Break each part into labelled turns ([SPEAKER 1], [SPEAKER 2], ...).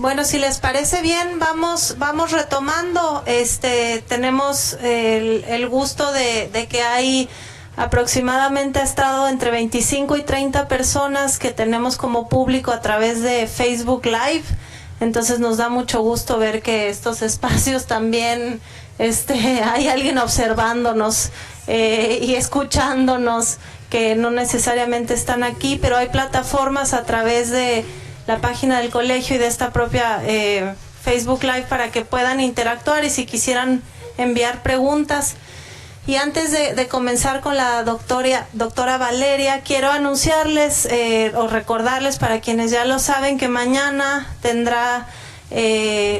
[SPEAKER 1] Bueno, si les parece bien, vamos retomando. Tenemos el gusto de que hay aproximadamente, ha estado entre 25 y 30 personas que tenemos como público a través de Facebook Live. Entonces nos da mucho gusto ver que estos espacios también hay alguien observándonos y escuchándonos, que no necesariamente están aquí, pero hay plataformas a través de la página del colegio y de esta propia Facebook Live para que puedan interactuar y si quisieran enviar preguntas. Y antes de comenzar con la doctora Valeria, quiero anunciarles o recordarles, para quienes ya lo saben, que mañana tendrá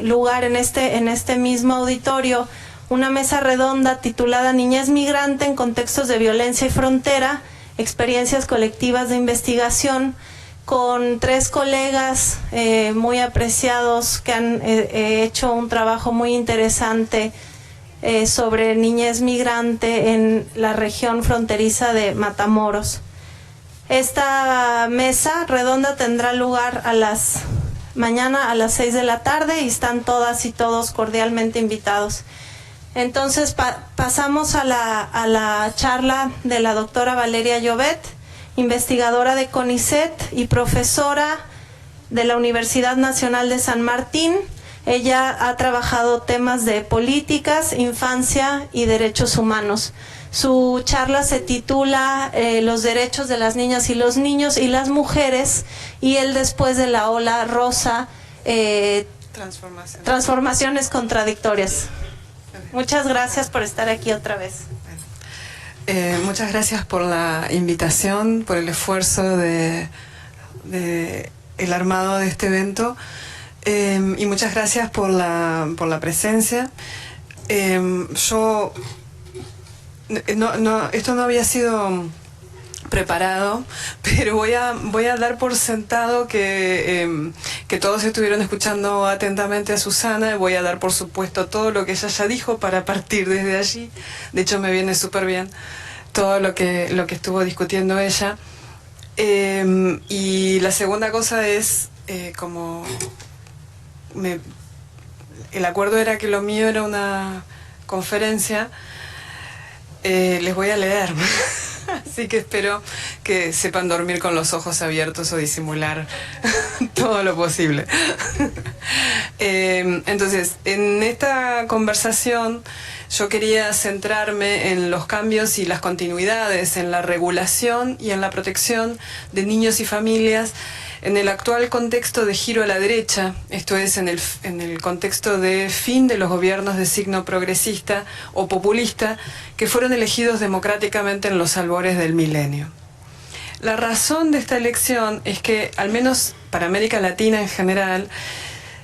[SPEAKER 1] lugar en este mismo auditorio una mesa redonda titulada Niñez Migrante en contextos de violencia y frontera, experiencias colectivas de investigación, con 3 colegas muy apreciados que han hecho un trabajo muy interesante sobre niñez migrante en la región fronteriza de Matamoros. Esta mesa redonda tendrá lugar mañana a las 6 de la tarde y están todas y todos cordialmente invitados. Entonces pasamos a la charla de la doctora Valeria Llobet, investigadora de CONICET y profesora de la Universidad Nacional de San Martín. Ella ha trabajado temas de políticas, infancia y derechos humanos. Su charla se titula Los derechos de las niñas y los niños y las mujeres y el después de la ola rosa, transformaciones contradictorias. Muchas gracias por estar aquí otra vez.
[SPEAKER 2] Muchas gracias por la invitación, por el esfuerzo de el armado de este evento y muchas gracias por la presencia. Esto no había sido preparado, pero voy a dar por sentado que todos estuvieron escuchando atentamente a Susana. Voy a dar por supuesto todo lo que ella ya dijo para partir desde allí. De hecho me viene súper bien todo lo que estuvo discutiendo ella. Y la segunda cosa es el acuerdo era que lo mío era una conferencia. Les voy a leer. Así que espero que sepan dormir con los ojos abiertos o disimular todo lo posible. Entonces, en esta conversación yo quería centrarme en los cambios y las continuidades en la regulación y en la protección de niños y familias en el actual contexto de giro a la derecha, esto es, en el contexto de fin de los gobiernos de signo progresista o populista que fueron elegidos democráticamente en los albores del milenio. La razón de esta elección es que, al menos para América Latina en general,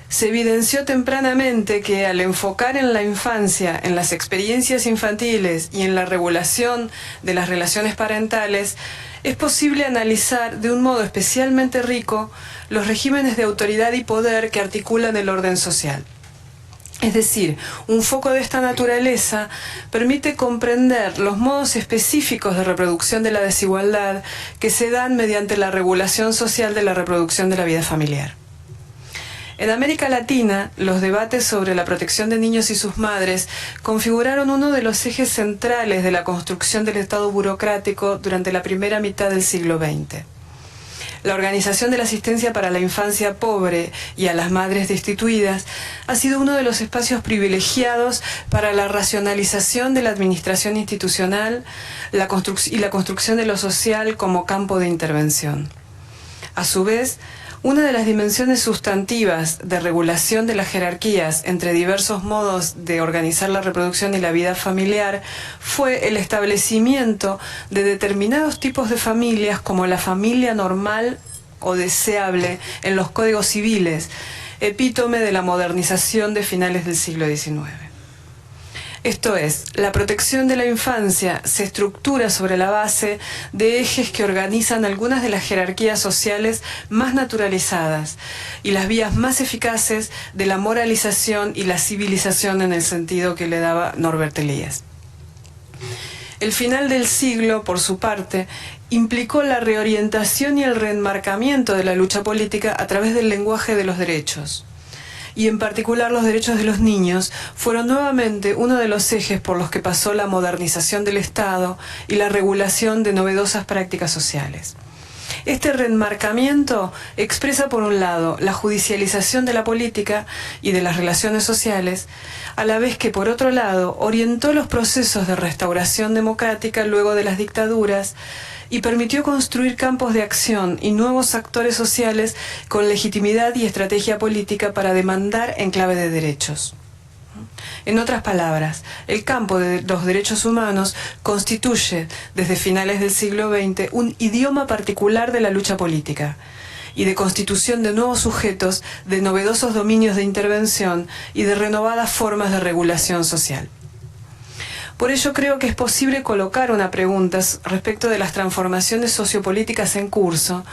[SPEAKER 2] se evidenció tempranamente que al enfocar en la infancia, en las experiencias infantiles y en la regulación de las relaciones parentales, es posible analizar de un modo especialmente rico los regímenes de autoridad y poder que articulan el orden social. Es decir, un foco de esta naturaleza permite comprender los modos específicos de reproducción de la desigualdad que se dan mediante la regulación social de la reproducción de la vida familiar. En América Latina, los debates sobre la protección de niños y sus madres configuraron uno de los ejes centrales de la construcción del Estado burocrático durante la primera mitad del siglo XX. La Organización de la Asistencia para la Infancia Pobre y a las Madres Destituidas ha sido uno de los espacios privilegiados para la racionalización de la administración institucional y la construcción de lo social como campo de intervención. A su vez, una de las dimensiones sustantivas de regulación de las jerarquías entre diversos modos de organizar la reproducción y la vida familiar fue el establecimiento de determinados tipos de familias como la familia normal o deseable en los códigos civiles, epítome de la modernización de finales del siglo XIX. Esto es, la protección de la infancia se estructura sobre la base de ejes que organizan algunas de las jerarquías sociales más naturalizadas y las vías más eficaces de la moralización y la civilización en el sentido que le daba Norbert Elias. El final del siglo, por su parte, implicó la reorientación y el reenmarcamiento de la lucha política a través del lenguaje de los derechos. y en particular los derechos de los niños, fueron nuevamente uno de los ejes por los que pasó la modernización del Estado y la regulación de novedosas prácticas sociales. Este reenmarcamiento expresa, por un lado, la judicialización de la política y de las relaciones sociales, a la vez que, por otro lado, orientó los procesos de restauración democrática luego de las dictaduras y permitió construir campos de acción y nuevos actores sociales con legitimidad y estrategia política para demandar en clave de derechos. En otras palabras, el campo de los derechos humanos constituye, desde finales del siglo XX, un idioma particular de la lucha política y de constitución de nuevos sujetos, de novedosos dominios de intervención y de renovadas formas de regulación social. Por ello creo que es posible colocar una pregunta respecto de las transformaciones sociopolíticas en curso,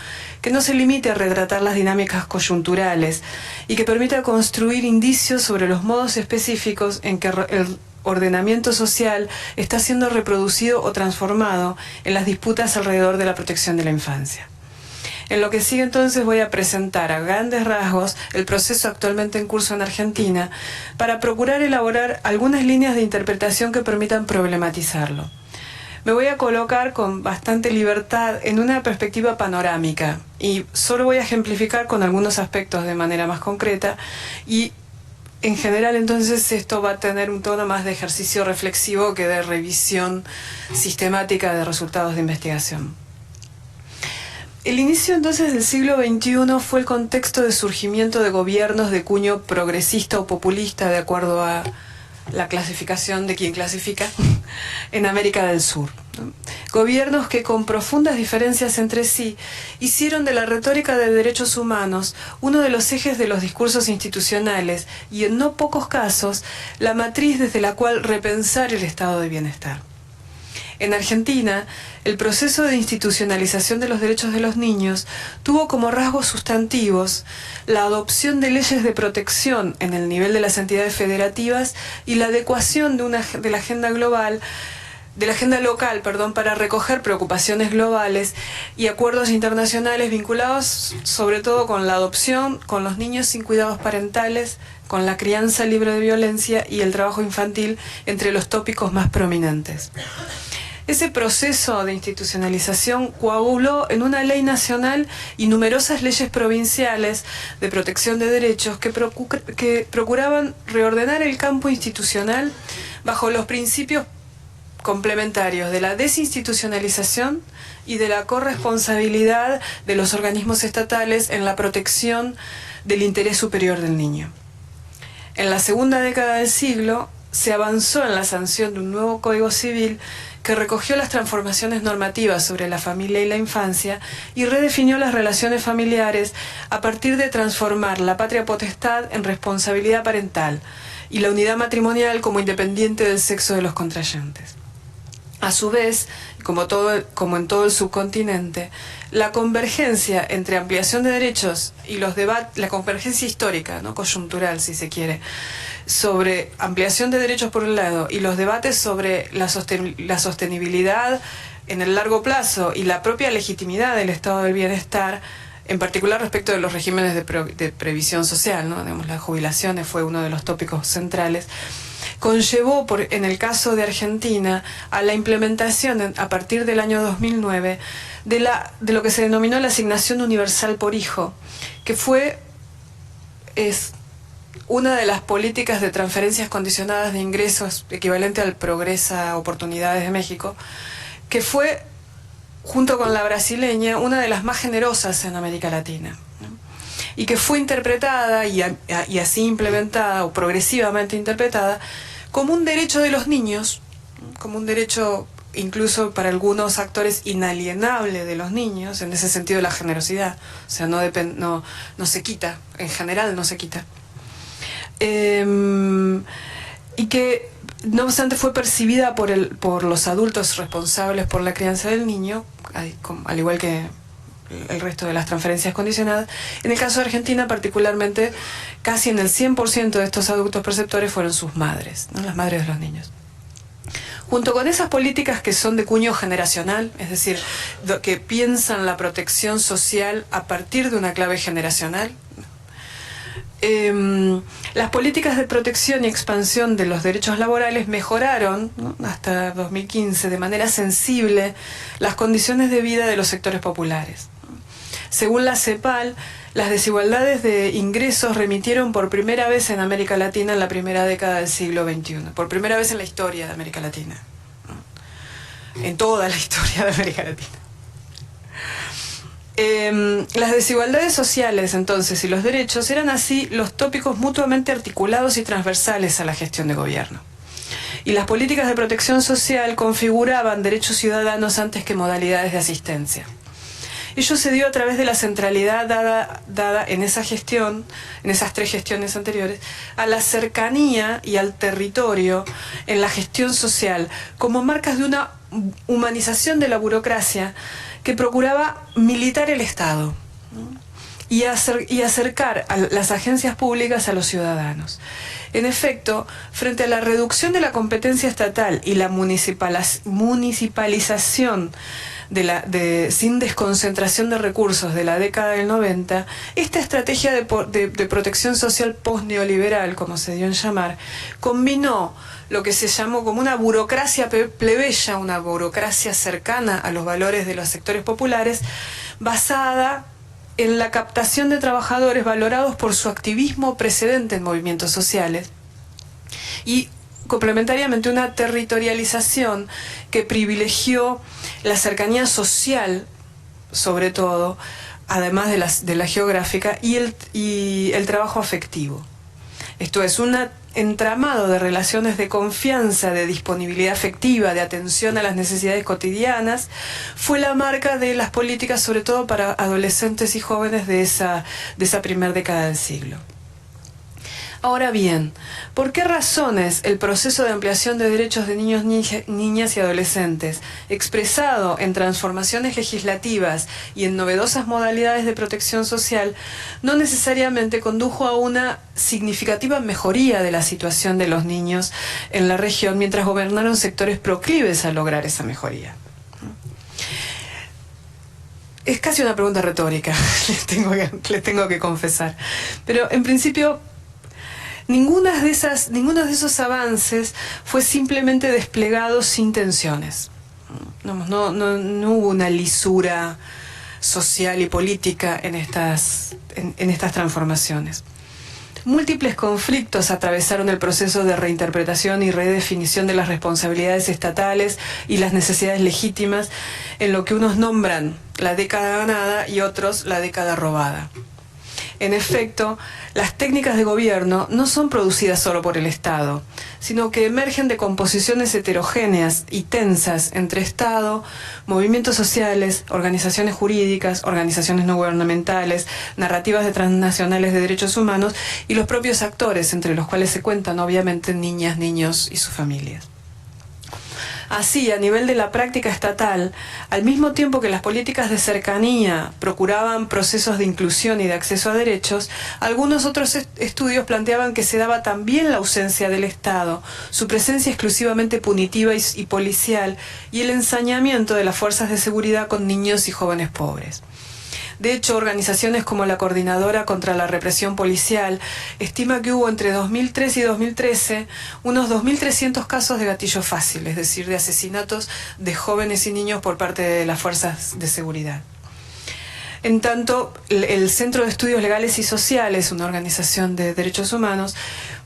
[SPEAKER 2] que no se limite a retratar las dinámicas coyunturales y que permita construir indicios sobre los modos específicos en que el ordenamiento social está siendo reproducido o transformado en las disputas alrededor de la protección de la infancia. En lo que sigue entonces voy a presentar a grandes rasgos el proceso actualmente en curso en Argentina para procurar elaborar algunas líneas de interpretación que permitan problematizarlo. Me voy a colocar con bastante libertad en una perspectiva panorámica y solo voy a ejemplificar con algunos aspectos de manera más concreta y en general entonces esto va a tener un tono más de ejercicio reflexivo que de revisión sistemática de resultados de investigación. El inicio entonces del siglo XXI fue el contexto de surgimiento de gobiernos de cuño progresista o populista, de acuerdo a la clasificación de quien clasifica, en América del Sur. Gobiernos que, con profundas diferencias entre sí, hicieron de la retórica de derechos humanos uno de los ejes de los discursos institucionales y, en no pocos casos, la matriz desde la cual repensar el estado de bienestar. En Argentina, el proceso de institucionalización de los derechos de los niños tuvo como rasgos sustantivos la adopción de leyes de protección en el nivel de las entidades federativas y la adecuación de la agenda global, de la agenda local, para recoger preocupaciones globales y acuerdos internacionales vinculados sobre todo con la adopción, con los niños sin cuidados parentales, con la crianza libre de violencia y el trabajo infantil, entre los tópicos más prominentes. Ese proceso de institucionalización coaguló en una ley nacional y numerosas leyes provinciales de protección de derechos que procuraban reordenar el campo institucional bajo los principios complementarios de la desinstitucionalización y de la corresponsabilidad de los organismos estatales en la protección del interés superior del niño. En la segunda década del siglo se avanzó en la sanción de un nuevo Código Civil que recogió las transformaciones normativas sobre la familia y la infancia y redefinió las relaciones familiares a partir de transformar la patria potestad en responsabilidad parental y la unidad matrimonial como independiente del sexo de los contrayentes. A su vez, como en todo el subcontinente, la convergencia entre ampliación de derechos y los debates, la convergencia histórica, no coyuntural si se quiere, sobre ampliación de derechos por un lado y los debates sobre la sostenibilidad en el largo plazo y la propia legitimidad del estado del bienestar, en particular respecto de los regímenes de previsión social, ¿no? Digamos, las jubilaciones fue uno de los tópicos centrales, conllevó, en el caso de Argentina, a la implementación a partir del año 2009 de lo que se denominó la asignación universal por hijo, que es una de las políticas de transferencias condicionadas de ingresos equivalente al Progresa Oportunidades de México, que fue, junto con la brasileña, una de las más generosas en América Latina, ¿no? Y que fue interpretada y así implementada o progresivamente interpretada como un derecho de los niños, como un derecho incluso para algunos actores inalienable de los niños, en ese sentido de la generosidad, o sea, no se quita, en general no se quita. Y que no obstante fue percibida por los adultos responsables por la crianza del niño, al igual que el resto de las transferencias condicionadas. En el caso de Argentina particularmente, casi en el 100% de estos adultos preceptores fueron sus madres, ¿no? Las madres de los niños. Junto con esas políticas que son de cuño generacional, es decir, que piensan la protección social a partir de una clave generacional, Las políticas de protección y expansión de los derechos laborales mejoraron, ¿no?, hasta 2015 de manera sensible las condiciones de vida de los sectores populares. Según la CEPAL, las desigualdades de ingresos remitieron por primera vez en América Latina en la primera década del siglo XXI, por primera vez en la historia de América Latina, ¿no?, en toda la historia de América Latina. Las desigualdades sociales, entonces, y los derechos eran así los tópicos mutuamente articulados y transversales a la gestión de gobierno. Y las políticas de protección social configuraban derechos ciudadanos antes que modalidades de asistencia. Ello se dio a través de la centralidad dada en esa gestión, en esas 3 gestiones anteriores, a la cercanía y al territorio en la gestión social, como marcas de una humanización de la burocracia que procuraba militar el Estado, ¿no?, y acercar a las agencias públicas a los ciudadanos. En efecto, frente a la reducción de la competencia estatal y la municipalización sin desconcentración de recursos de la década del 90, esta estrategia de protección social post-neoliberal, como se dio en llamar, combinó lo que se llamó como una burocracia plebeya, una burocracia cercana a los valores de los sectores populares, basada en la captación de trabajadores valorados por su activismo precedente en movimientos sociales, y complementariamente una territorialización que privilegió la cercanía social, sobre todo, además de la geográfica, y el trabajo afectivo. Esto es, un entramado de relaciones de confianza, de disponibilidad afectiva, de atención a las necesidades cotidianas, fue la marca de las políticas, sobre todo para adolescentes y jóvenes de esa primera década del siglo. Ahora bien, ¿por qué razones el proceso de ampliación de derechos de niños, niñas y adolescentes, expresado en transformaciones legislativas y en novedosas modalidades de protección social, no necesariamente condujo a una significativa mejoría de la situación de los niños en la región mientras gobernaron sectores proclives a lograr esa mejoría? Es casi una pregunta retórica, les tengo que confesar. Pero en principio, ninguno de esos avances fue simplemente desplegado sin tensiones. No hubo una lisura social y política en estas transformaciones. Múltiples conflictos atravesaron el proceso de reinterpretación y redefinición de las responsabilidades estatales y las necesidades legítimas en lo que unos nombran la década ganada y otros la década robada. En efecto, las técnicas de gobierno no son producidas solo por el Estado, sino que emergen de composiciones heterogéneas y tensas entre Estado, movimientos sociales, organizaciones jurídicas, organizaciones no gubernamentales, narrativas de transnacionales de derechos humanos y los propios actores, entre los cuales se cuentan obviamente niñas, niños y sus familias. Así, a nivel de la práctica estatal, al mismo tiempo que las políticas de cercanía procuraban procesos de inclusión y de acceso a derechos, algunos otros estudios planteaban que se daba también la ausencia del Estado, su presencia exclusivamente punitiva y policial, y el ensañamiento de las fuerzas de seguridad con niños y jóvenes pobres. De hecho, organizaciones como la Coordinadora contra la Represión Policial estima que hubo entre 2003 y 2013 unos 2.300 casos de gatillo fácil, es decir, de asesinatos de jóvenes y niños por parte de las fuerzas de seguridad. En tanto, el Centro de Estudios Legales y Sociales, una organización de derechos humanos,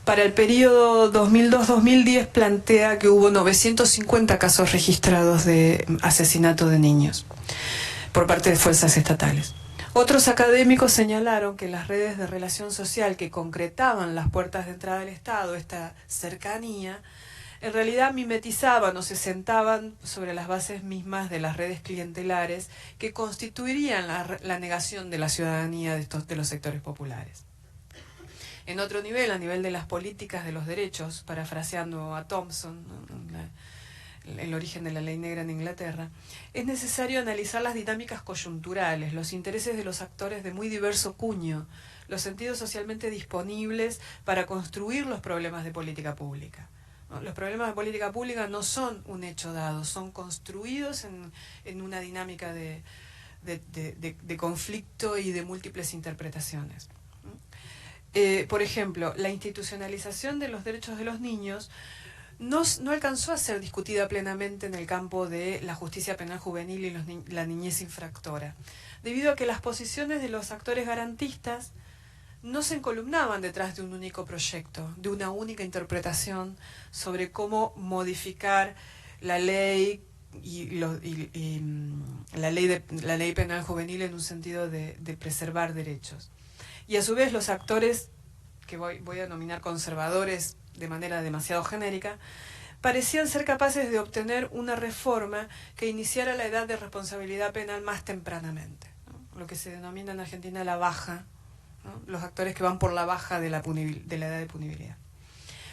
[SPEAKER 2] para el periodo 2002-2010 plantea que hubo 950 casos registrados de asesinato de niños por parte de fuerzas estatales. Otros académicos señalaron que las redes de relación social que concretaban las puertas de entrada del Estado, esta cercanía, en realidad mimetizaban o se sentaban sobre las bases mismas de las redes clientelares que constituirían la negación de la ciudadanía de los sectores populares. En otro nivel, a nivel de las políticas de los derechos, parafraseando a Thompson, el origen de la ley negra en Inglaterra, es necesario analizar las dinámicas coyunturales, los intereses de los actores de muy diverso cuño, los sentidos socialmente disponibles para construir los problemas de política pública. Los problemas de política pública no son un hecho dado, son construidos en una dinámica de conflicto y de múltiples interpretaciones. Por ejemplo, la institucionalización de los derechos de los niños no alcanzó a ser discutida plenamente en el campo de la justicia penal juvenil y la niñez infractora, debido a que las posiciones de los actores garantistas no se encolumnaban detrás de un único proyecto, de una única interpretación sobre cómo modificar la ley la ley penal juvenil en un sentido de preservar derechos. Y a su vez los actores, que voy a nominar conservadores de manera demasiado genérica, parecían ser capaces de obtener una reforma que iniciara la edad de responsabilidad penal más tempranamente, ¿no? Lo que se denomina en Argentina la baja, ¿no? Los actores que van por la baja de la edad de punibilidad.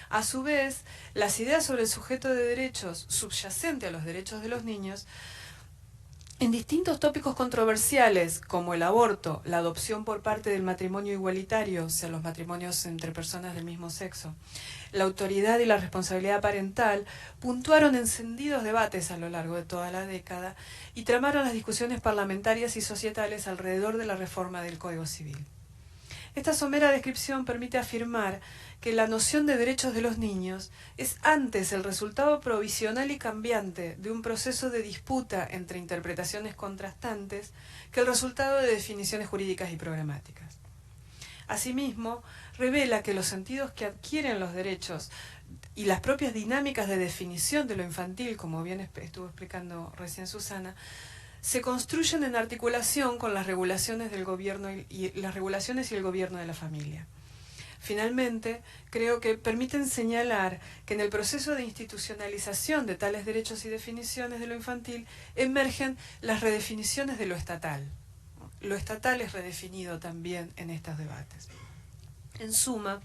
[SPEAKER 2] A su vez, las ideas sobre el sujeto de derechos subyacente a los derechos de los niños, en distintos tópicos controversiales como el aborto, la adopción por parte del matrimonio igualitario, o sea, los matrimonios entre personas del mismo sexo, la autoridad y la responsabilidad parental, puntuaron encendidos debates a lo largo de toda la década y tramaron las discusiones parlamentarias y societales alrededor de la reforma del Código Civil. Esta somera descripción permite afirmar que la noción de derechos de los niños es antes el resultado provisional y cambiante de un proceso de disputa entre interpretaciones contrastantes que el resultado de definiciones jurídicas y programáticas. Asimismo, revela que los sentidos que adquieren los derechos y las propias dinámicas de definición de lo infantil, como bien estuvo explicando recién Susana, se construyen en articulación con las regulaciones del gobierno y las regulaciones y el gobierno de la familia. Finalmente, creo que permiten señalar que en el proceso de institucionalización de tales derechos y definiciones de lo infantil emergen las redefiniciones de lo estatal. Lo estatal es redefinido también en estos debates. En suma,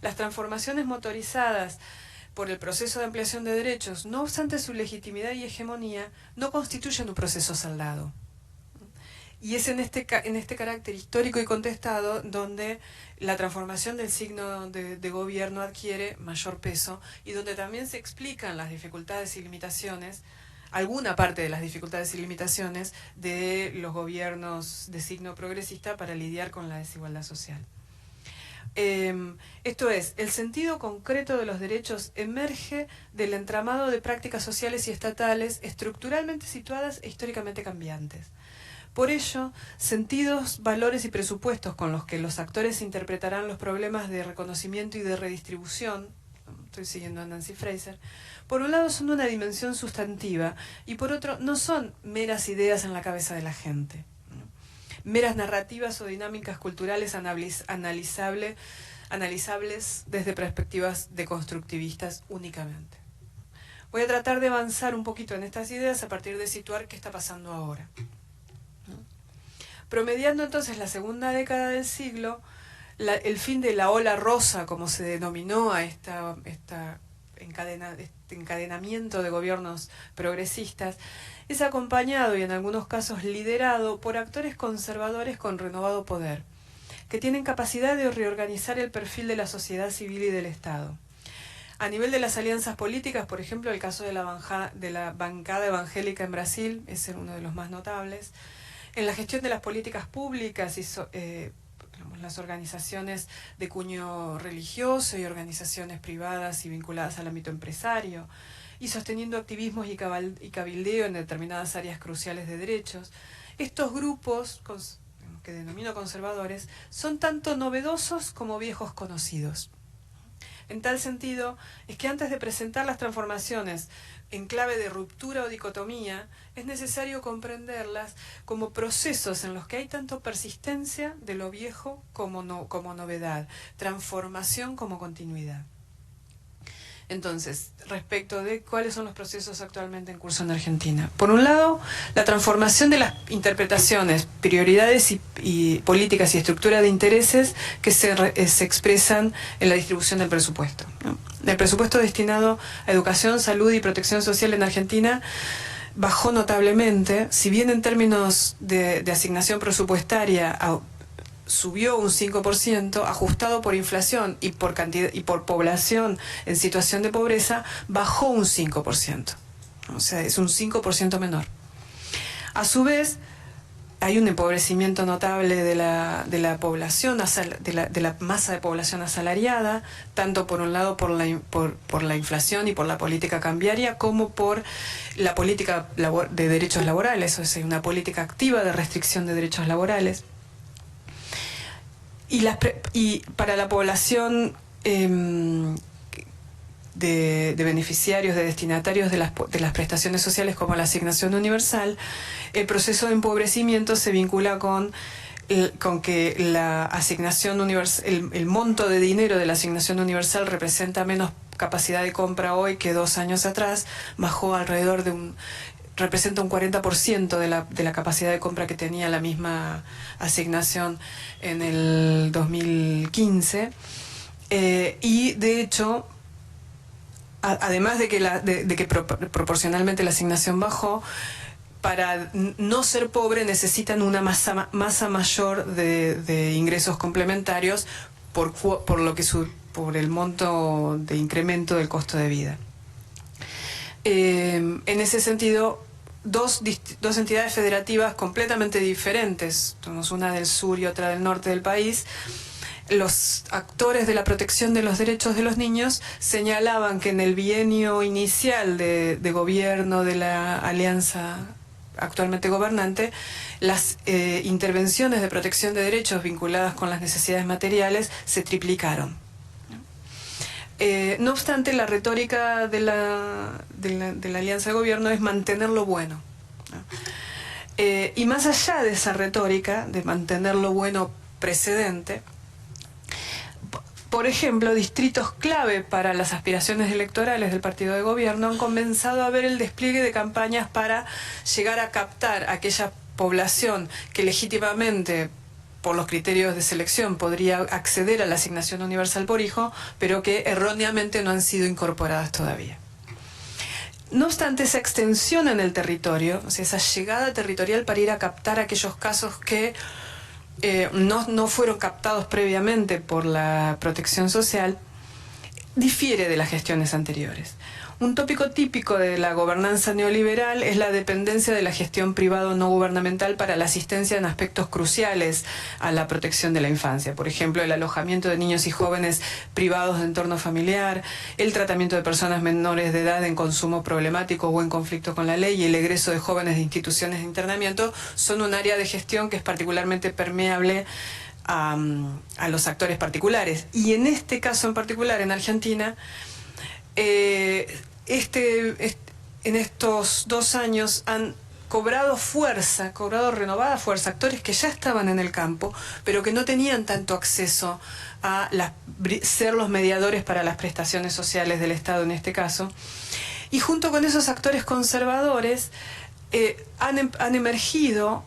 [SPEAKER 2] las transformaciones motorizadas por el proceso de ampliación de derechos, no obstante su legitimidad y hegemonía, no constituyen un proceso saldado. Y es en este carácter histórico y contestado donde la transformación del signo de gobierno adquiere mayor peso y donde también se explican las dificultades y limitaciones, alguna parte de las dificultades y limitaciones de los gobiernos de signo progresista para lidiar con la desigualdad social. Esto es, el sentido concreto de los derechos emerge del entramado de prácticas sociales y estatales estructuralmente situadas e históricamente cambiantes. Por ello, sentidos, valores y presupuestos con los que los actores interpretarán los problemas de reconocimiento y de redistribución, estoy siguiendo a Nancy Fraser, por un lado son una dimensión sustantiva y por otro no son meras ideas en la cabeza de la gente, meras narrativas o dinámicas culturales analizables desde perspectivas deconstructivistas únicamente. Voy a tratar de avanzar un poquito en estas ideas a partir de situar qué está pasando ahora. Promediando entonces la segunda década del siglo, el fin de la ola rosa, como se denominó a este encadenamiento de gobiernos progresistas, es acompañado y en algunos casos liderado por actores conservadores con renovado poder, que tienen capacidad de reorganizar el perfil de la sociedad civil y del Estado. A nivel de las alianzas políticas, por ejemplo, el caso de la bancada evangélica en Brasil es uno de los más notables. En la gestión de las políticas públicas y las organizaciones de cuño religioso y organizaciones privadas y vinculadas al ámbito empresario, y sosteniendo activismos y cabildeo en determinadas áreas cruciales de derechos. Estos grupos, que denomino conservadores, son tanto novedosos como viejos conocidos. En tal sentido, es que antes de presentar las transformaciones en clave de ruptura o dicotomía, es necesario comprenderlas como procesos en los que hay tanto persistencia de lo viejo como novedad, transformación como continuidad. Entonces, respecto de cuáles son los procesos actualmente en curso en Argentina. Por un lado, la transformación de las interpretaciones, prioridades y políticas y estructura de intereses que se expresan en la distribución del presupuesto, ¿no? El presupuesto destinado a educación, salud y protección social en Argentina bajó notablemente, si bien en términos de asignación presupuestaria subió un 5%, ajustado por inflación y por cantidad y por población en situación de pobreza, bajó un 5%. O sea, es un 5% menor. A su vez, hay un empobrecimiento notable de la población, de la masa de población asalariada, tanto por un lado por la inflación y por la política cambiaria, como por la política de derechos laborales, o sea, una política activa de restricción de derechos laborales. Y para la población de beneficiarios, de destinatarios de las prestaciones sociales como la asignación universal, el proceso de empobrecimiento se vincula con que la asignación universal, el monto de dinero de la asignación universal representa menos capacidad de compra hoy que 2 años atrás, bajó alrededor de representa un 40% de la capacidad de compra que tenía la misma asignación en el 2015. Y de hecho, además de que proporcionalmente la asignación bajó, para no ser pobre necesitan una masa mayor de ingresos complementarios por el monto de incremento del costo de vida. En ese sentido, dos entidades federativas completamente diferentes, una del sur y otra del norte del país, los actores de la protección de los derechos de los niños señalaban que en el bienio inicial de gobierno de la alianza actualmente gobernante, las intervenciones de protección de derechos vinculadas con las necesidades materiales se triplicaron. No obstante, la retórica de la alianza de gobierno es mantener lo bueno, ¿no? Y más allá de esa retórica, de mantener lo bueno precedente, por ejemplo, distritos clave para las aspiraciones electorales del partido de gobierno han comenzado a ver el despliegue de campañas para llegar a captar a aquella población que legítimamente, por los criterios de selección, podría acceder a la asignación universal por hijo, pero que erróneamente no han sido incorporadas todavía. No obstante, esa extensión en el territorio, o sea, esa llegada territorial para ir a captar aquellos casos que no fueron captados previamente por la protección social, difiere de las gestiones anteriores. Un tópico típico de la gobernanza neoliberal es la dependencia de la gestión privado no gubernamental para la asistencia en aspectos cruciales a la protección de la infancia. Por ejemplo, el alojamiento de niños y jóvenes privados de entorno familiar, el tratamiento de personas menores de edad en consumo problemático o en conflicto con la ley y el egreso de jóvenes de instituciones de internamiento son un área de gestión que es particularmente permeable a los actores particulares. Y en este caso en particular, en Argentina, en estos 2 años han cobrado renovada fuerza, actores que ya estaban en el campo, pero que no tenían tanto acceso a ser los mediadores para las prestaciones sociales del Estado en este caso. Y junto con esos actores conservadores han emergido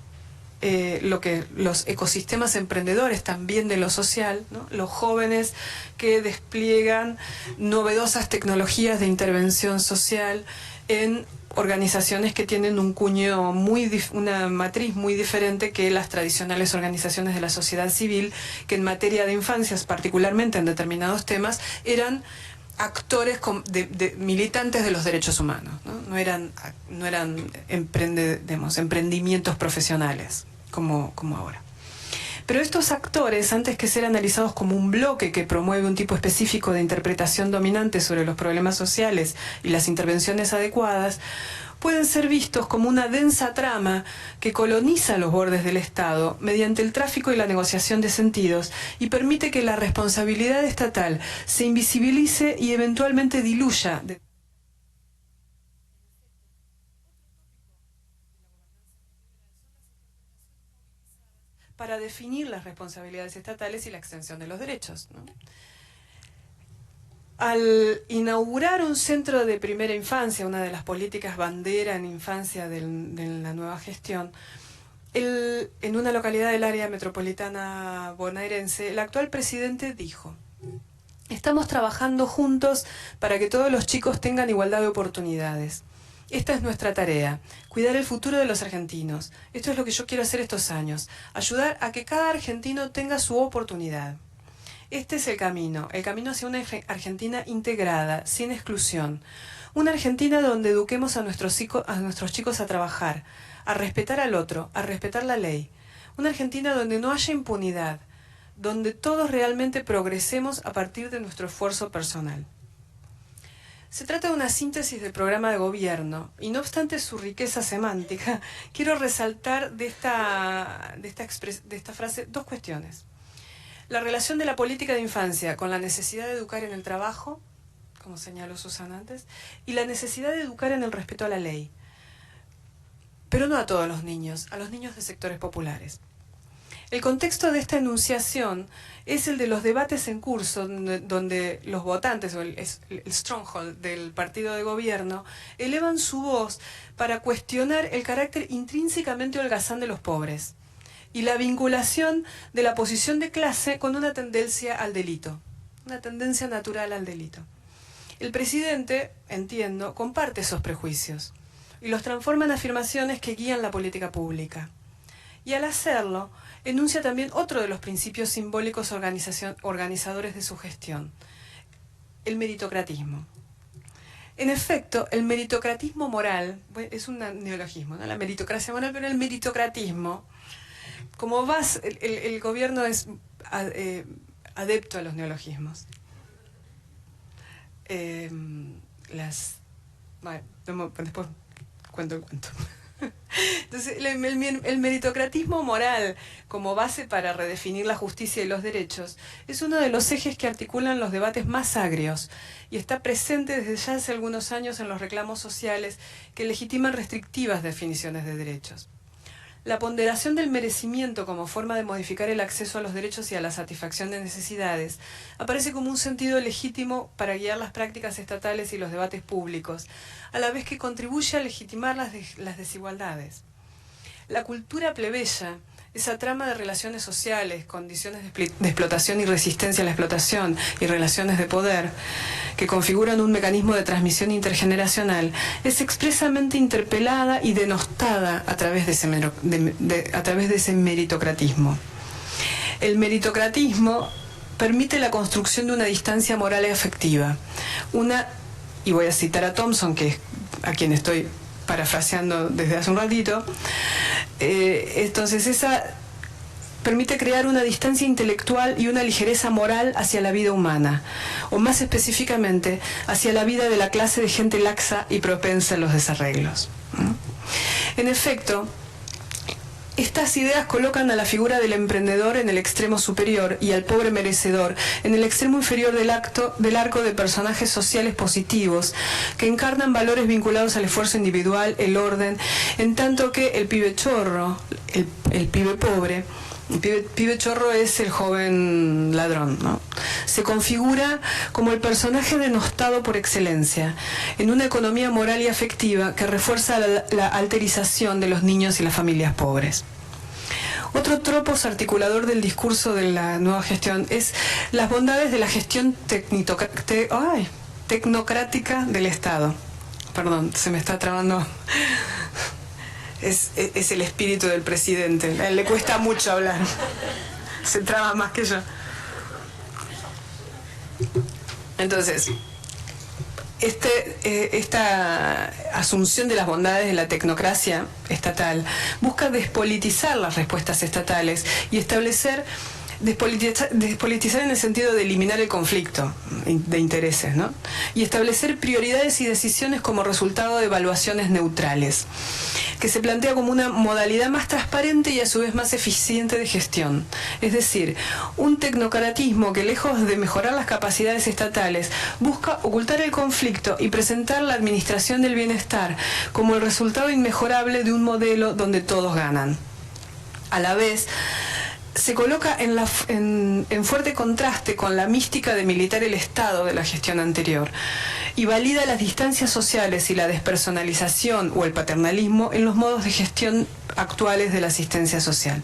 [SPEAKER 2] los ecosistemas emprendedores también de lo social, ¿no? Los jóvenes que despliegan novedosas tecnologías de intervención social en organizaciones que tienen un cuño una matriz muy diferente que las tradicionales organizaciones de la sociedad civil, que en materia de infancias, particularmente en determinados temas, eran actores militantes de los derechos humanos, ¿no? No eran emprendimientos profesionales como ahora. Pero estos actores, antes que ser analizados como un bloque que promueve un tipo específico de interpretación dominante sobre los problemas sociales y las intervenciones adecuadas, pueden ser vistos como una densa trama que coloniza los bordes del Estado mediante el tráfico y la negociación de sentidos y permite que la responsabilidad estatal se invisibilice y eventualmente diluya. Para definir las responsabilidades estatales y la extensión de los derechos, ¿no? Al inaugurar un centro de primera infancia, una de las políticas bandera en infancia de la nueva gestión, en una localidad del área metropolitana bonaerense, el actual presidente dijo: estamos trabajando juntos para que todos los chicos tengan igualdad de oportunidades. Esta es nuestra tarea, cuidar el futuro de los argentinos. Esto es lo que yo quiero hacer estos años, ayudar a que cada argentino tenga su oportunidad. Este es el camino hacia una Argentina integrada, sin exclusión. Una Argentina donde eduquemos a nuestros chicos a trabajar, a respetar al otro, a respetar la ley. Una Argentina donde no haya impunidad, donde todos realmente progresemos a partir de nuestro esfuerzo personal. Se trata de una síntesis del programa de gobierno, y no obstante su riqueza semántica, quiero resaltar de esta frase dos cuestiones. La relación de la política de infancia con la necesidad de educar en el trabajo, como señaló Susana antes, y la necesidad de educar en el respeto a la ley. Pero no a todos los niños, a los niños de sectores populares. El contexto de esta enunciación es el de los debates en curso, donde los votantes, o el stronghold del partido de gobierno, elevan su voz para cuestionar el carácter intrínsecamente holgazán de los pobres y la vinculación de la posición de clase con una tendencia al delito, una tendencia natural al delito. El presidente, entiendo, comparte esos prejuicios y los transforma en afirmaciones que guían la política pública. Y al hacerlo, enuncia también otro de los principios simbólicos organizadores de su gestión, el meritocratismo. En efecto, el meritocratismo moral, es un neologismo, ¿no? La meritocracia moral, pero el meritocratismo, como el gobierno es adepto a los neologismos. Después cuento el cuento. Entonces, el meritocratismo moral como base para redefinir la justicia y los derechos es uno de los ejes que articulan los debates más agrios y está presente desde ya hace algunos años en los reclamos sociales que legitiman restrictivas definiciones de derechos. La ponderación del merecimiento como forma de modificar el acceso a los derechos y a la satisfacción de necesidades aparece como un sentido legítimo para guiar las prácticas estatales y los debates públicos, a la vez que contribuye a legitimar las desigualdades. La cultura plebeya, esa trama de relaciones sociales, condiciones de explotación y resistencia a la explotación y relaciones de poder, que configuran un mecanismo de transmisión intergeneracional, es expresamente interpelada y denostada a través de ese meritocratismo. El meritocratismo permite la construcción de una distancia moral y afectiva. Y voy a citar a Thompson, a quien estoy parafraseando desde hace un ratito. Entonces esa permite crear una distancia intelectual y una ligereza moral hacia la vida humana, o más específicamente hacia la vida de la clase de gente laxa y propensa a los desarreglos. En efecto, estas ideas colocan a la figura del emprendedor en el extremo superior y al pobre merecedor en el extremo inferior del arco de personajes sociales positivos que encarnan valores vinculados al esfuerzo individual, el orden, en tanto que el pibe chorro, el pibe pobre, el pibe chorro es el joven ladrón, ¿no? Se configura como el personaje denostado por excelencia, en una economía moral y afectiva que refuerza la alterización de los niños y las familias pobres. Otro tropos articulador del discurso de la nueva gestión es las bondades de la gestión tecnocrática del Estado. Perdón, se me está trabando. Es el espíritu del presidente. A él le cuesta mucho hablar. Se traba más que yo. Entonces, esta asunción de las bondades de la tecnocracia estatal busca despolitizar las respuestas estatales y despolitizar en el sentido de eliminar el conflicto de intereses, ¿no? Y establecer prioridades y decisiones como resultado de evaluaciones neutrales, que se plantea como una modalidad más transparente y a su vez más eficiente de gestión. Es decir, un tecnocratismo que, lejos de mejorar las capacidades estatales, busca ocultar el conflicto y presentar la administración del bienestar como el resultado inmejorable de un modelo donde todos ganan. A la vez, se coloca en fuerte contraste con la mística de militar el Estado de la gestión anterior y valida las distancias sociales y la despersonalización o el paternalismo en los modos de gestión actuales de la asistencia social.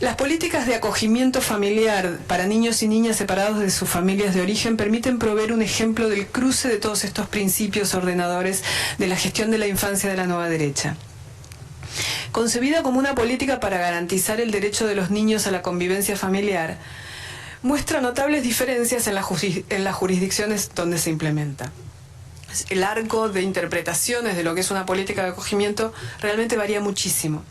[SPEAKER 2] Las políticas de acogimiento familiar para niños y niñas separados de sus familias de origen permiten proveer un ejemplo del cruce de todos estos principios ordenadores de la gestión de la infancia de la nueva derecha. Concebida como una política para garantizar el derecho de los niños a la convivencia familiar, muestra notables diferencias en las jurisdicciones donde se implementa. el arco de interpretaciones de lo que es una política de acogimiento realmente varía muchísimo.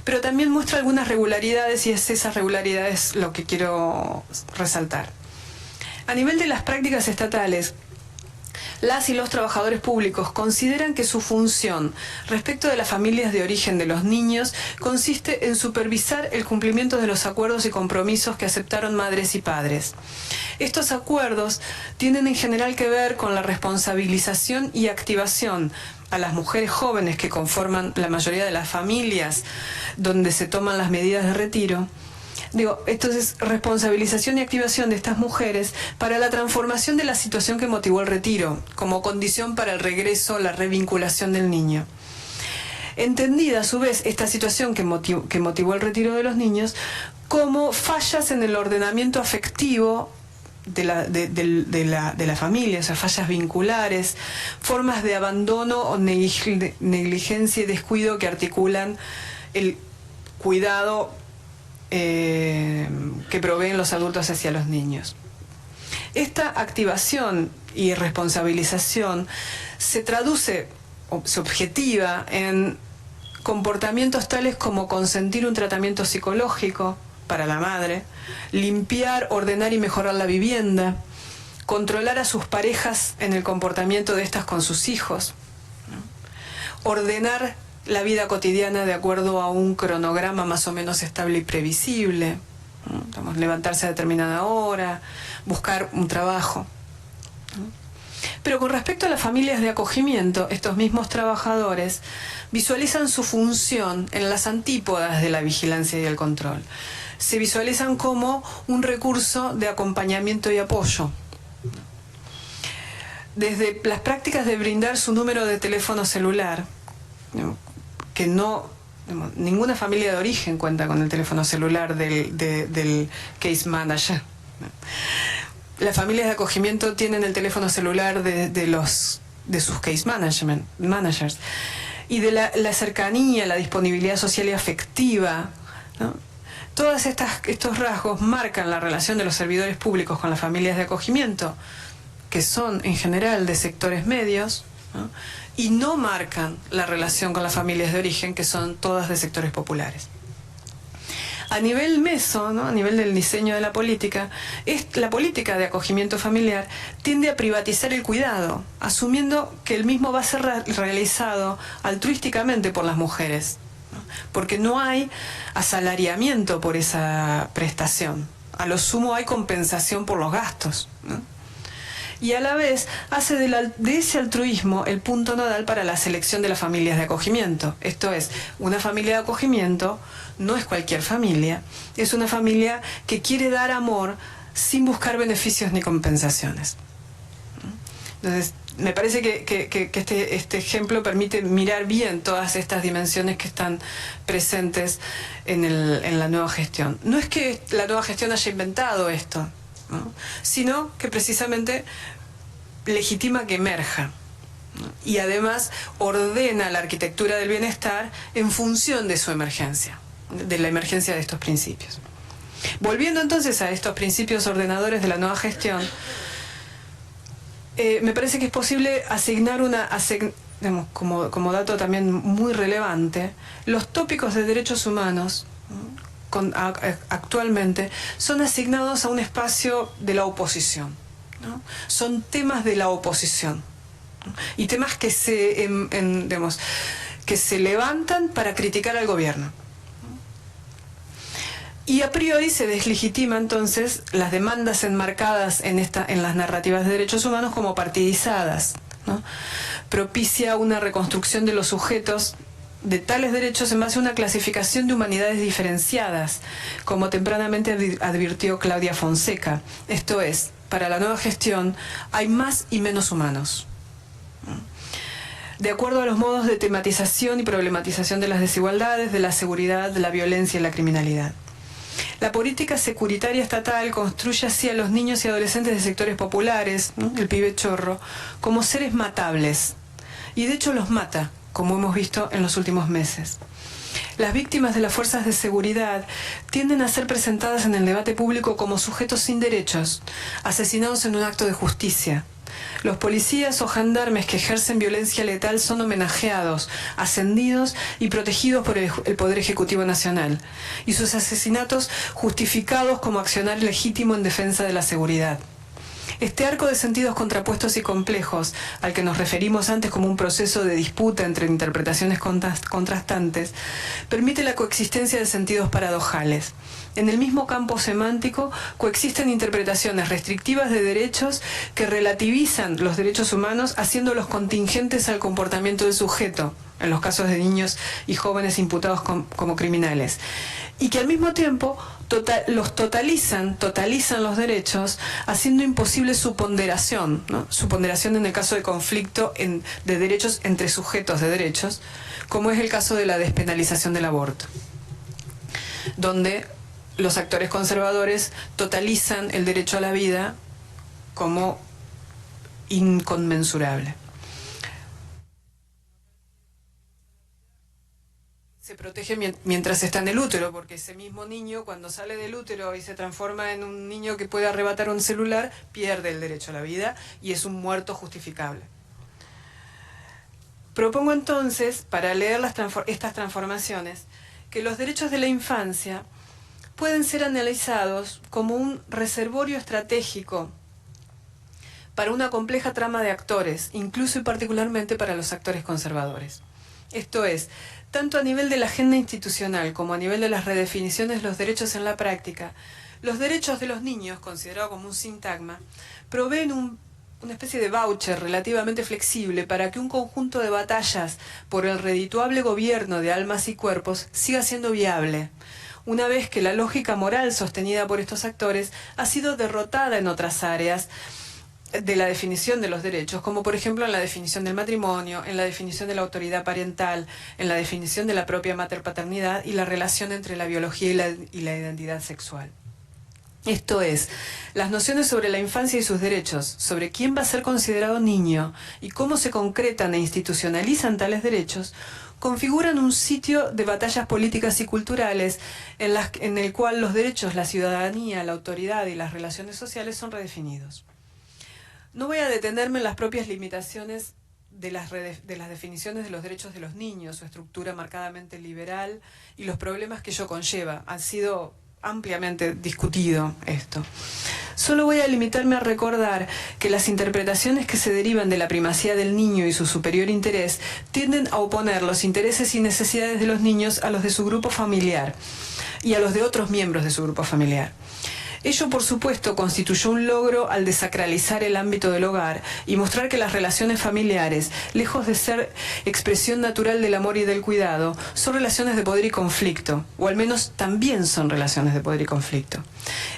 [SPEAKER 2] Pero también muestra algunas regularidades y es esas regularidades lo que quiero resaltar. A nivel de las prácticas estatales, las y los trabajadores públicos consideran que su función respecto de las familias de origen de los niños consiste en supervisar el cumplimiento de los acuerdos y compromisos que aceptaron madres y padres. Estos acuerdos tienen en general que ver con la responsabilización y activación a las mujeres jóvenes que conforman la mayoría de las familias donde se toman las medidas de retiro. Entonces, responsabilización y activación de estas mujeres para la transformación de la situación que motivó el retiro, como condición para el regreso, la revinculación del niño. Entendida, a su vez, esta situación que motivó el retiro de los niños como fallas en el ordenamiento afectivo de la familia, o sea, fallas vinculares, formas de abandono o negligencia y descuido que articulan el cuidado que proveen los adultos hacia los niños. Esta activación y responsabilización se traduce o se objetiva en comportamientos tales como consentir un tratamiento psicológico para la madre, limpiar, ordenar y mejorar la vivienda, controlar a sus parejas en el comportamiento de estas con sus hijos, ¿no? Ordenar la vida cotidiana de acuerdo a un cronograma más o menos estable y previsible, ¿no? Levantarse a determinada hora, buscar un trabajo, ¿no? Pero con respecto a las familias de acogimiento, estos mismos trabajadores visualizan su función en las antípodas de la vigilancia y el control. Se visualizan como un recurso de acompañamiento y apoyo. Desde las prácticas de brindar su número de teléfono celular, ¿no? Que ninguna familia de origen cuenta con el teléfono celular del case manager. Las familias de acogimiento tienen el teléfono celular de sus case managers. Y de la cercanía, la disponibilidad social y afectiva, ¿no? Todos estos rasgos marcan la relación de los servidores públicos con las familias de acogimiento, que son en general de sectores medios, ¿no? Y no marcan la relación con las familias de origen, que son todas de sectores populares. A nivel meso, ¿no? A nivel del diseño de la política de acogimiento familiar tiende a privatizar el cuidado, asumiendo que el mismo va a ser realizado altruísticamente por las mujeres, ¿no? Porque no hay asalariamiento por esa prestación. A lo sumo hay compensación por los gastos, ¿no? Y a la vez hace de ese altruismo el punto nodal para la selección de las familias de acogimiento. Esto es, una familia de acogimiento no es cualquier familia, es una familia que quiere dar amor sin buscar beneficios ni compensaciones. Entonces, me parece que este ejemplo permite mirar bien todas estas dimensiones que están presentes en la nueva gestión. No es que la nueva gestión haya inventado esto, ¿no? Sino que precisamente legitima que emerja, ¿no? Y además ordena la arquitectura del bienestar en función de su emergencia, de la emergencia de estos principios. Volviendo entonces a estos principios ordenadores de la nueva gestión, me parece que es posible asignar como dato también muy relevante, los tópicos de derechos humanos, ¿no? Actualmente son asignados a un espacio de la oposición, ¿no? Son temas de la oposición, ¿no? Y temas que se levantan para criticar al gobierno, ¿no? Y a priori se deslegitima entonces las demandas enmarcadas en las narrativas de derechos humanos como partidizadas, ¿no? Propicia una reconstrucción de los sujetos de tales derechos en base a una clasificación de humanidades diferenciadas, como tempranamente advirtió Claudia Fonseca. Esto es, para la nueva gestión hay más y menos humanos, de acuerdo a los modos de tematización y problematización de las desigualdades, de la seguridad, de la violencia y la criminalidad. La política securitaria estatal construye así a los niños y adolescentes de sectores populares, ¿no? El pibe chorro, como seres matables, y de hecho los mata, como hemos visto en los últimos meses. Las víctimas de las fuerzas de seguridad tienden a ser presentadas en el debate público como sujetos sin derechos, asesinados en un acto de justicia, Los policías o gendarmes que ejercen violencia letal son homenajeados, ascendidos y protegidos por el Poder Ejecutivo Nacional, y sus asesinatos justificados como accionar legítimo en defensa de la seguridad. Este arco de sentidos contrapuestos y complejos, al que nos referimos antes como un proceso de disputa entre interpretaciones contrastantes, permite la coexistencia de sentidos paradojales. En el mismo campo semántico coexisten interpretaciones restrictivas de derechos que relativizan los derechos humanos, haciéndolos contingentes al comportamiento del sujeto, en los casos de niños y jóvenes imputados como criminales, y que al mismo tiempo totalizan los derechos, haciendo imposible su ponderación, ¿no? Su ponderación en el caso de conflicto de derechos entre sujetos de derechos, como es el caso de la despenalización del aborto, donde los actores conservadores totalizan el derecho a la vida como inconmensurable. Se protege mientras está en el útero, porque ese mismo niño, cuando sale del útero y se transforma en un niño que puede arrebatar un celular, pierde el derecho a la vida y es un muerto justificable. Propongo entonces, para leer estas transformaciones, que los derechos de la infancia pueden ser analizados como un reservorio estratégico para una compleja trama de actores, incluso y particularmente para los actores conservadores. Esto es, tanto a nivel de la agenda institucional como a nivel de las redefiniciones de los derechos en la práctica, los derechos de los niños, considerado como un sintagma, proveen una especie de voucher relativamente flexible para que un conjunto de batallas por el redituable gobierno de almas y cuerpos siga siendo viable, una vez que la lógica moral sostenida por estos actores ha sido derrotada en otras áreas de la definición de los derechos, como por ejemplo en la definición del matrimonio, en la definición de la autoridad parental, en la definición de la propia materpaternidad y la relación entre la biología y la identidad sexual. Esto es, las nociones sobre la infancia y sus derechos, sobre quién va a ser considerado niño y cómo se concretan e institucionalizan tales derechos, configuran un sitio de batallas políticas y culturales en el cual los derechos, la ciudadanía, la autoridad y las relaciones sociales son redefinidos. No voy a detenerme en las propias limitaciones de las definiciones de los derechos de los niños, su estructura marcadamente liberal y los problemas que ello conlleva. Han sido ampliamente discutido esto. Solo voy a limitarme a recordar que las interpretaciones que se derivan de la primacía del niño y su superior interés tienden a oponer los intereses y necesidades de los niños a los de su grupo familiar y a los de otros miembros de su grupo familiar. Ello, por supuesto, constituyó un logro al desacralizar el ámbito del hogar y mostrar que las relaciones familiares, lejos de ser expresión natural del amor y del cuidado, son relaciones de poder y conflicto, o al menos también son relaciones de poder y conflicto.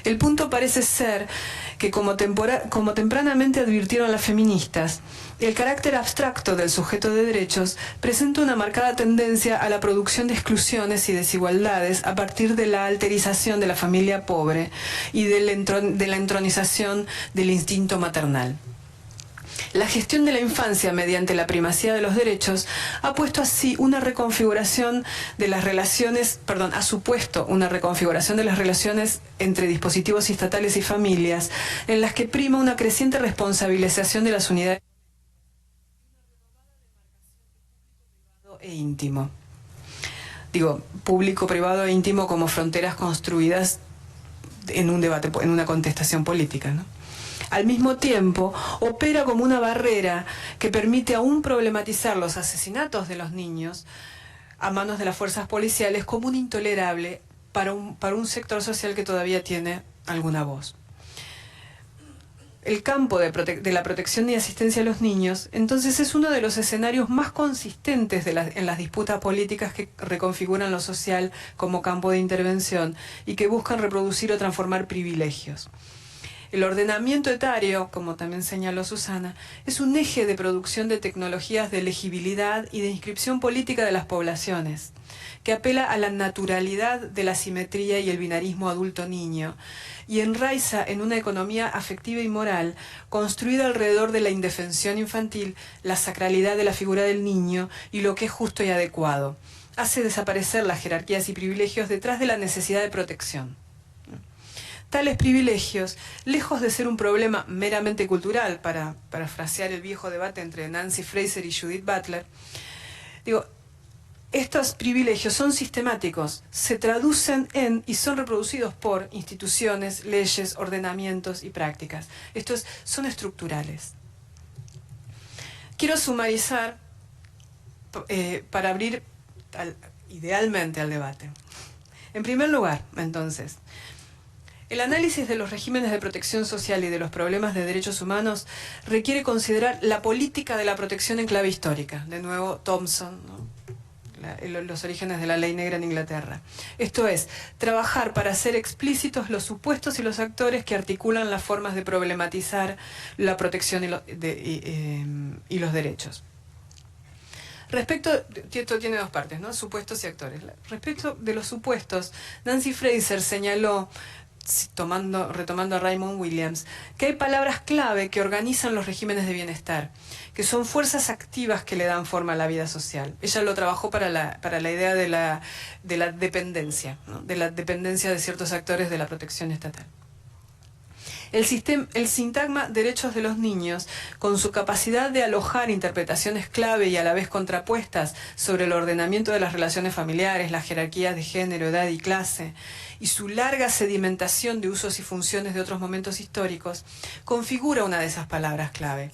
[SPEAKER 2] El punto parece ser que, como tempranamente advirtieron las feministas, el carácter abstracto del sujeto de derechos presenta una marcada tendencia a la producción de exclusiones y desigualdades a partir de la alterización de la familia pobre y de la entronización del instinto maternal. La gestión de la infancia mediante la primacía de los derechos ha puesto así una reconfiguración de las relaciones, ha supuesto una reconfiguración de las relaciones entre dispositivos estatales y familias, en las que prima una creciente responsabilización de las unidades e íntimo. Digo, público, privado e íntimo como fronteras construidas en un debate, en una contestación política, ¿no? Al mismo tiempo, opera como una barrera que permite aún problematizar los asesinatos de los niños a manos de las fuerzas policiales como un intolerable para un sector social que todavía tiene alguna voz. El campo de la protección y asistencia a los niños, entonces, es uno de los escenarios más consistentes en las disputas políticas que reconfiguran lo social como campo de intervención y que buscan reproducir o transformar privilegios. El ordenamiento etario, como también señaló Susana, es un eje de producción de tecnologías de legibilidad y de inscripción política de las poblaciones, que apela a la naturalidad de la simetría y el binarismo adulto-niño, y enraiza en una economía afectiva y moral construida alrededor de la indefensión infantil, la sacralidad de la figura del niño y lo que es justo y adecuado. Hace desaparecer las jerarquías y privilegios detrás de la necesidad de protección. Tales privilegios, lejos de ser un problema meramente cultural, para parafrasear el viejo debate entre Nancy Fraser y Judith Butler, digo, estos privilegios son sistemáticos, se traducen en y son reproducidos por instituciones, leyes, ordenamientos y prácticas. Estos son estructurales. Quiero sumarizar para abrir idealmente al debate. En primer lugar, entonces, el análisis de los regímenes de protección social y de los problemas de derechos humanos requiere considerar la política de la protección en clave histórica. De nuevo, Thompson, ¿no? Los orígenes de la ley negra en Inglaterra. Esto es, trabajar para hacer explícitos los supuestos y los actores que articulan las formas de problematizar la protección y los derechos. Respecto, esto tiene dos partes, ¿no? Supuestos y actores. Respecto de los supuestos, Nancy Fraser señaló, retomando a Raymond Williams, que hay palabras clave que organizan los regímenes de bienestar, que son fuerzas activas que le dan forma a la vida social. Ella lo trabajó para la idea de la dependencia, ¿no? De la dependencia de ciertos actores de la protección estatal. El sintagma derechos de los niños, con su capacidad de alojar interpretaciones clave y a la vez contrapuestas sobre el ordenamiento de las relaciones familiares, las jerarquías de género, edad y clase, y su larga sedimentación de usos y funciones de otros momentos históricos, configura una de esas palabras clave.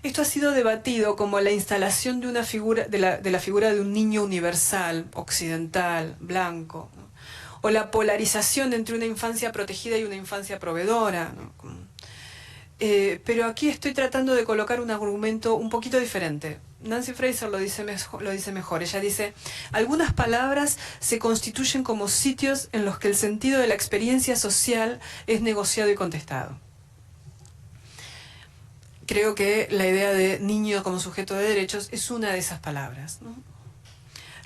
[SPEAKER 2] Esto ha sido debatido como la instalación de una figura, de la figura de un niño universal, occidental, blanco, ¿no? O la polarización entre una infancia protegida y una infancia proveedora, ¿no? Pero aquí estoy tratando de colocar un argumento un poquito diferente. Nancy Fraser lo dice mejor. Ella dice, algunas palabras se constituyen como sitios en los que el sentido de la experiencia social es negociado y contestado. Creo que la idea de niño como sujeto de derechos es una de esas palabras, ¿no?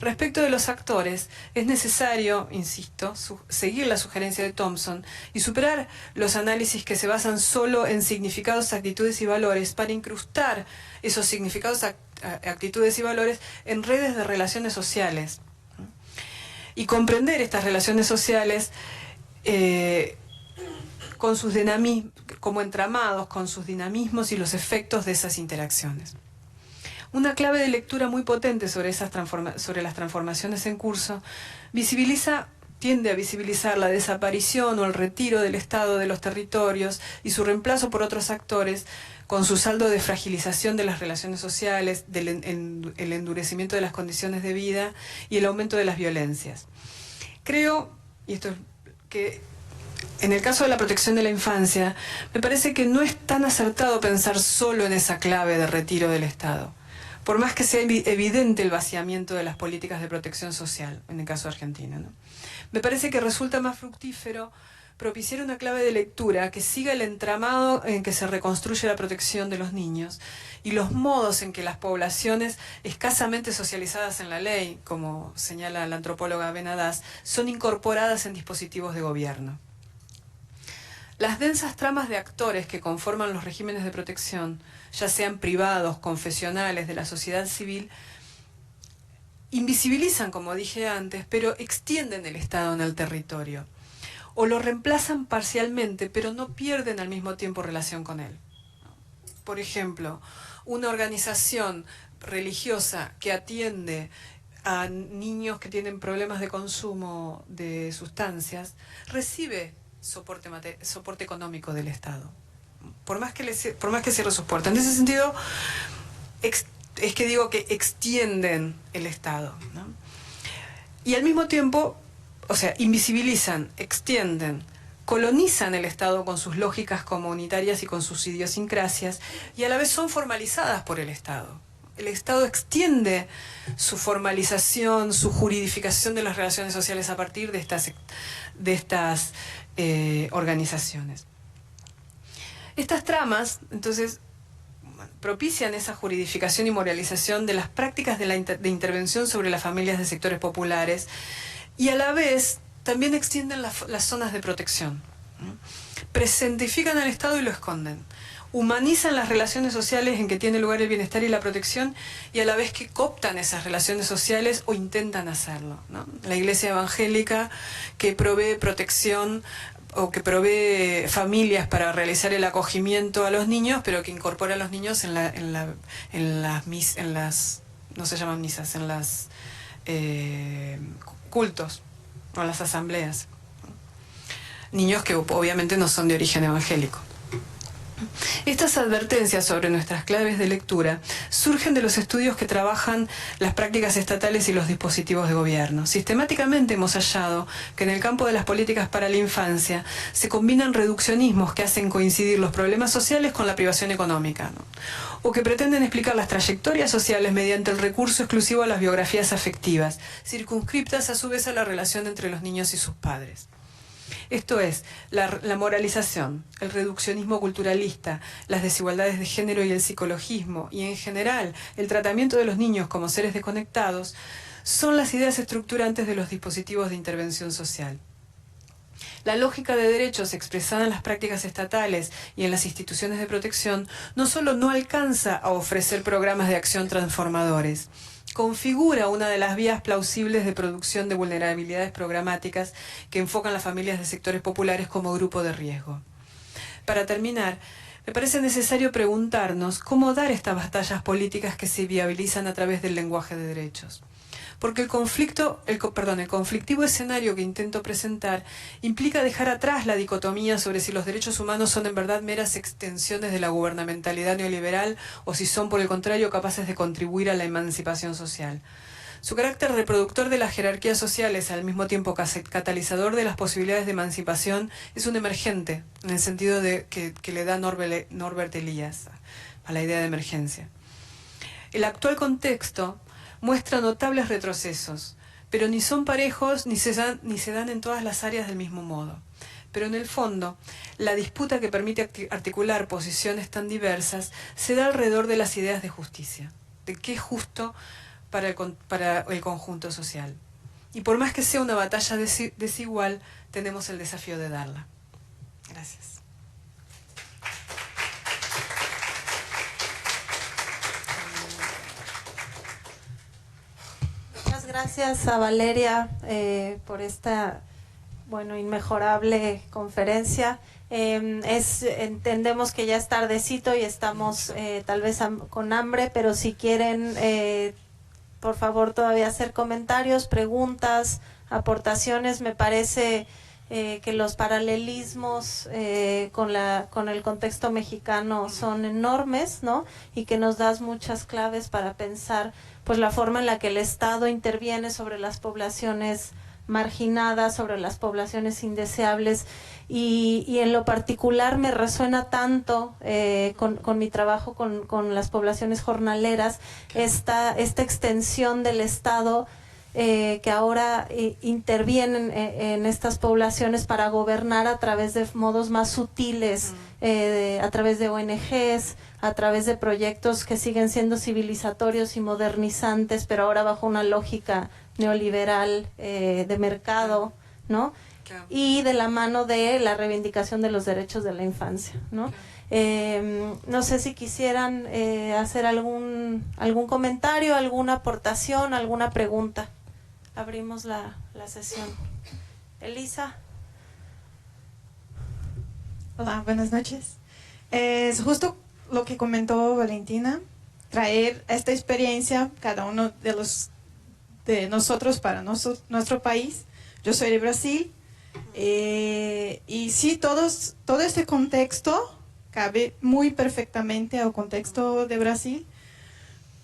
[SPEAKER 2] Respecto de los actores, es necesario, insisto, seguir la sugerencia de Thompson y superar los análisis que se basan solo en significados, actitudes y valores para incrustar esos significados, actitudes y valores en redes de relaciones sociales. Y comprender estas relaciones sociales con sus dinamismos, como entramados con sus dinamismos y los efectos de esas interacciones. Una clave de lectura muy potente sobre las transformaciones en curso tiende a visibilizar la desaparición o el retiro del Estado de los territorios y su reemplazo por otros actores, con su saldo de fragilización de las relaciones sociales, el endurecimiento de las condiciones de vida y el aumento de las violencias. Creo, y esto es que en el caso de la protección de la infancia, me parece que no es tan acertado pensar solo en esa clave de retiro del Estado. Por más que sea evidente el vaciamiento de las políticas de protección social, en el caso de Argentina, ¿no? Me parece que resulta más fructífero propiciar una clave de lectura que siga el entramado en que se reconstruye la protección de los niños y los modos en que las poblaciones escasamente socializadas en la ley, como señala la antropóloga Benadas, son incorporadas en dispositivos de gobierno. Las densas tramas de actores que conforman los regímenes de protección, ya sean privados, confesionales, de la sociedad civil, invisibilizan, como dije antes, pero extienden el Estado en el territorio, o lo reemplazan parcialmente, pero no pierden al mismo tiempo relación con él. Por ejemplo, una organización religiosa que atiende a niños que tienen problemas de consumo de sustancias, recibe soporte económico del Estado, por más que cierre sus puertas. En ese sentido, es que digo que extienden el Estado, ¿no? Y al mismo tiempo, o sea, invisibilizan, extienden, colonizan el Estado con sus lógicas comunitarias y con sus idiosincrasias, y a la vez son formalizadas por el Estado. El Estado extiende su formalización, su juridificación de las relaciones sociales a partir de estas organizaciones. Estas tramas, entonces, propician esa juridificación y moralización de las prácticas de intervención sobre las familias de sectores populares y a la vez también extienden las zonas de protección, ¿no? Presentifican al Estado y lo esconden. Humanizan las relaciones sociales en que tiene lugar el bienestar y la protección y a la vez que cooptan esas relaciones sociales o intentan hacerlo, ¿no? La Iglesia evangélica que provee protección o que provee familias para realizar el acogimiento a los niños, pero que incorpora a los niños en las no se llaman misas, en las cultos o en las asambleas. Niños que obviamente no son de origen evangélico. Estas advertencias sobre nuestras claves de lectura surgen de los estudios que trabajan las prácticas estatales y los dispositivos de gobierno. Sistemáticamente hemos hallado que en el campo de las políticas para la infancia se combinan reduccionismos que hacen coincidir los problemas sociales con la privación económica, ¿no? O que pretenden explicar las trayectorias sociales mediante el recurso exclusivo a las biografías afectivas, circunscriptas a su vez a la relación entre los niños y sus padres. Esto es, la moralización, el reduccionismo culturalista, las desigualdades de género y el psicologismo, y en general el tratamiento de los niños como seres desconectados, son las ideas estructurantes de los dispositivos de intervención social. La lógica de derechos expresada en las prácticas estatales y en las instituciones de protección no solo no alcanza a ofrecer programas de acción transformadores, configura una de las vías plausibles de producción de vulnerabilidades programáticas que enfocan las familias de sectores populares como grupo de riesgo. Para terminar, me parece necesario preguntarnos cómo dar estas batallas políticas que se viabilizan a través del lenguaje de derechos. Porque el conflictivo escenario que intento presentar implica dejar atrás la dicotomía sobre si los derechos humanos son en verdad meras extensiones de la gubernamentalidad neoliberal o si son, por el contrario, capaces de contribuir a la emancipación social. Su carácter reproductor de las jerarquías sociales, al mismo tiempo catalizador de las posibilidades de emancipación, es un emergente, en el sentido de que le da Norbert Elias a la idea de emergencia. El actual contexto muestra notables retrocesos, pero ni son parejos ni se dan en todas las áreas del mismo modo. Pero en el fondo, la disputa que permite articular posiciones tan diversas se da alrededor de las ideas de justicia, de qué es justo para el conjunto social. Y por más que sea una batalla desigual, tenemos el desafío de darla. Gracias.
[SPEAKER 1] Gracias a Valeria por esta inmejorable conferencia. Entendemos que ya es tardecito y estamos tal vez con hambre, pero si quieren, por favor, todavía hacer comentarios, preguntas, aportaciones. Me parece que los paralelismos con el contexto mexicano son enormes, ¿no? Y que nos das muchas claves para pensar pues la forma en la que el Estado interviene sobre las poblaciones marginadas, sobre las poblaciones indeseables, y en lo particular me resuena tanto con mi trabajo con las poblaciones jornaleras, esta extensión del Estado que ahora intervienen en estas poblaciones para gobernar a través de modos más sutiles, a través de ONGs, a través de proyectos que siguen siendo civilizatorios y modernizantes, pero ahora bajo una lógica neoliberal de mercado, ¿no?
[SPEAKER 2] Claro.
[SPEAKER 1] Y de la mano de la reivindicación de los derechos de la infancia, ¿no?
[SPEAKER 2] Claro.
[SPEAKER 1] No sé si quisieran hacer algún comentario, alguna aportación, alguna pregunta. Abrimos la sesión. Elisa.
[SPEAKER 3] Hola, buenas noches. Es justo lo que comentó Valentina, traer esta experiencia cada uno de nosotros para nuestro país. Yo soy de Brasil y sí, todo este contexto cabe muy perfectamente al contexto de Brasil,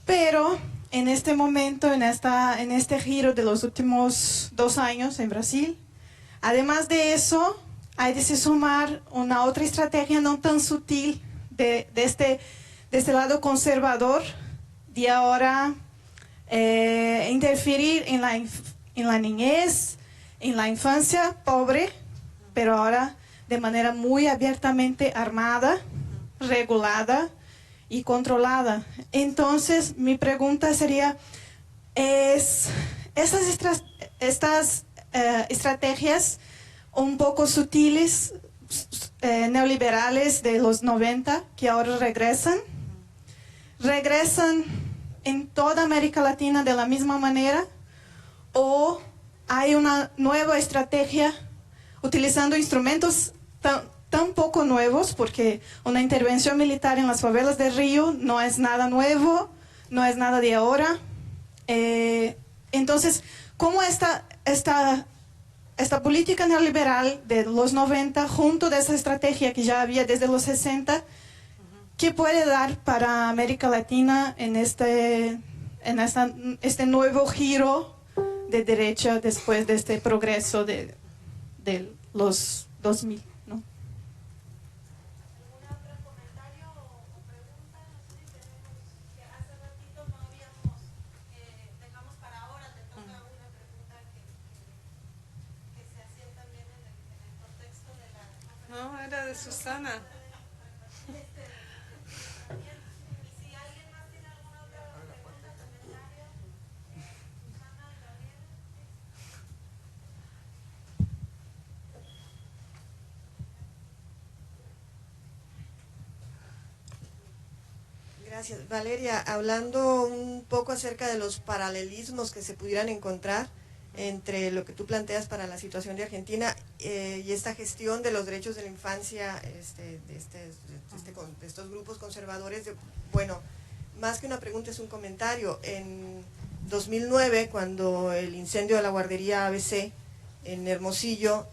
[SPEAKER 3] pero en este momento, en este giro de los últimos 2 años en Brasil, además de eso, hay de sumar una otra estrategia no tan sutil de este lado conservador de ahora interferir en la niñez, en la infancia pobre, pero ahora de manera muy abiertamente armada, regulada y controlada. Entonces, mi pregunta sería, estas estrategias un poco sutiles, neoliberales de los 90, que ahora regresan en toda América Latina de la misma manera, o hay una nueva estrategia utilizando instrumentos tan poco nuevos, porque una intervención militar en las favelas de Río no es nada nuevo, no es nada de ahora. Entonces, ¿cómo esta política neoliberal de los 90, junto de esa estrategia que ya había desde los 60, qué puede dar para América Latina en este nuevo giro de derecha después de este progreso de los 2000, ¿no?
[SPEAKER 1] ¿Algún otro comentario o pregunta? No sé si tenemos, que hace ratito no habíamos, dejamos para ahora, te toca una pregunta que se hacía también en el contexto de la...
[SPEAKER 2] No, era de Susana.
[SPEAKER 4] Gracias. Valeria, hablando un poco acerca de los paralelismos que se pudieran encontrar entre lo que tú planteas para la situación de Argentina y esta gestión de los derechos de la infancia de estos grupos conservadores, bueno, más que una pregunta es un comentario. En 2009, cuando el incendio de la guardería ABC en Hermosillo,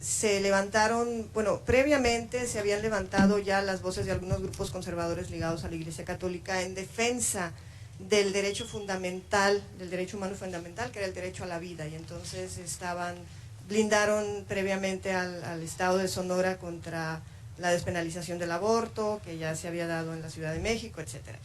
[SPEAKER 4] se levantaron, bueno, previamente se habían levantado ya las voces de algunos grupos conservadores ligados a la Iglesia Católica en defensa del derecho fundamental, del derecho humano fundamental, que era el derecho a la vida, y entonces blindaron previamente al Estado de Sonora contra la despenalización del aborto, que ya se había dado en la Ciudad de México, etcétera.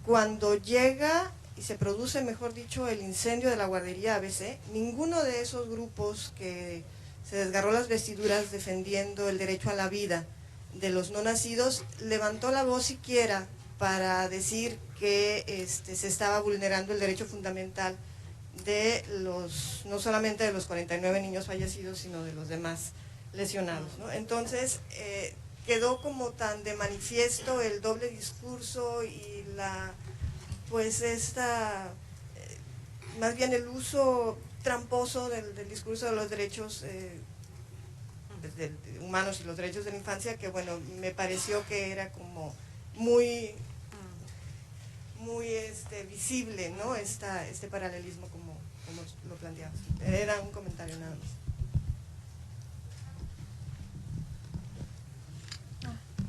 [SPEAKER 4] Cuando llega y se produce, mejor dicho, el incendio de la guardería ABC, ninguno de esos grupos que se desgarró las vestiduras defendiendo el derecho a la vida de los no nacidos levantó la voz siquiera para decir que se estaba vulnerando el derecho fundamental de no solamente de los 49 niños fallecidos, sino de los demás lesionados, ¿no? Entonces, quedó como tan de manifiesto el doble discurso y más bien el uso tramposo del discurso de los derechos humanos y los derechos de la infancia, que bueno, me pareció que era como muy visible, ¿no? Este paralelismo como lo planteamos. Era un comentario nada más.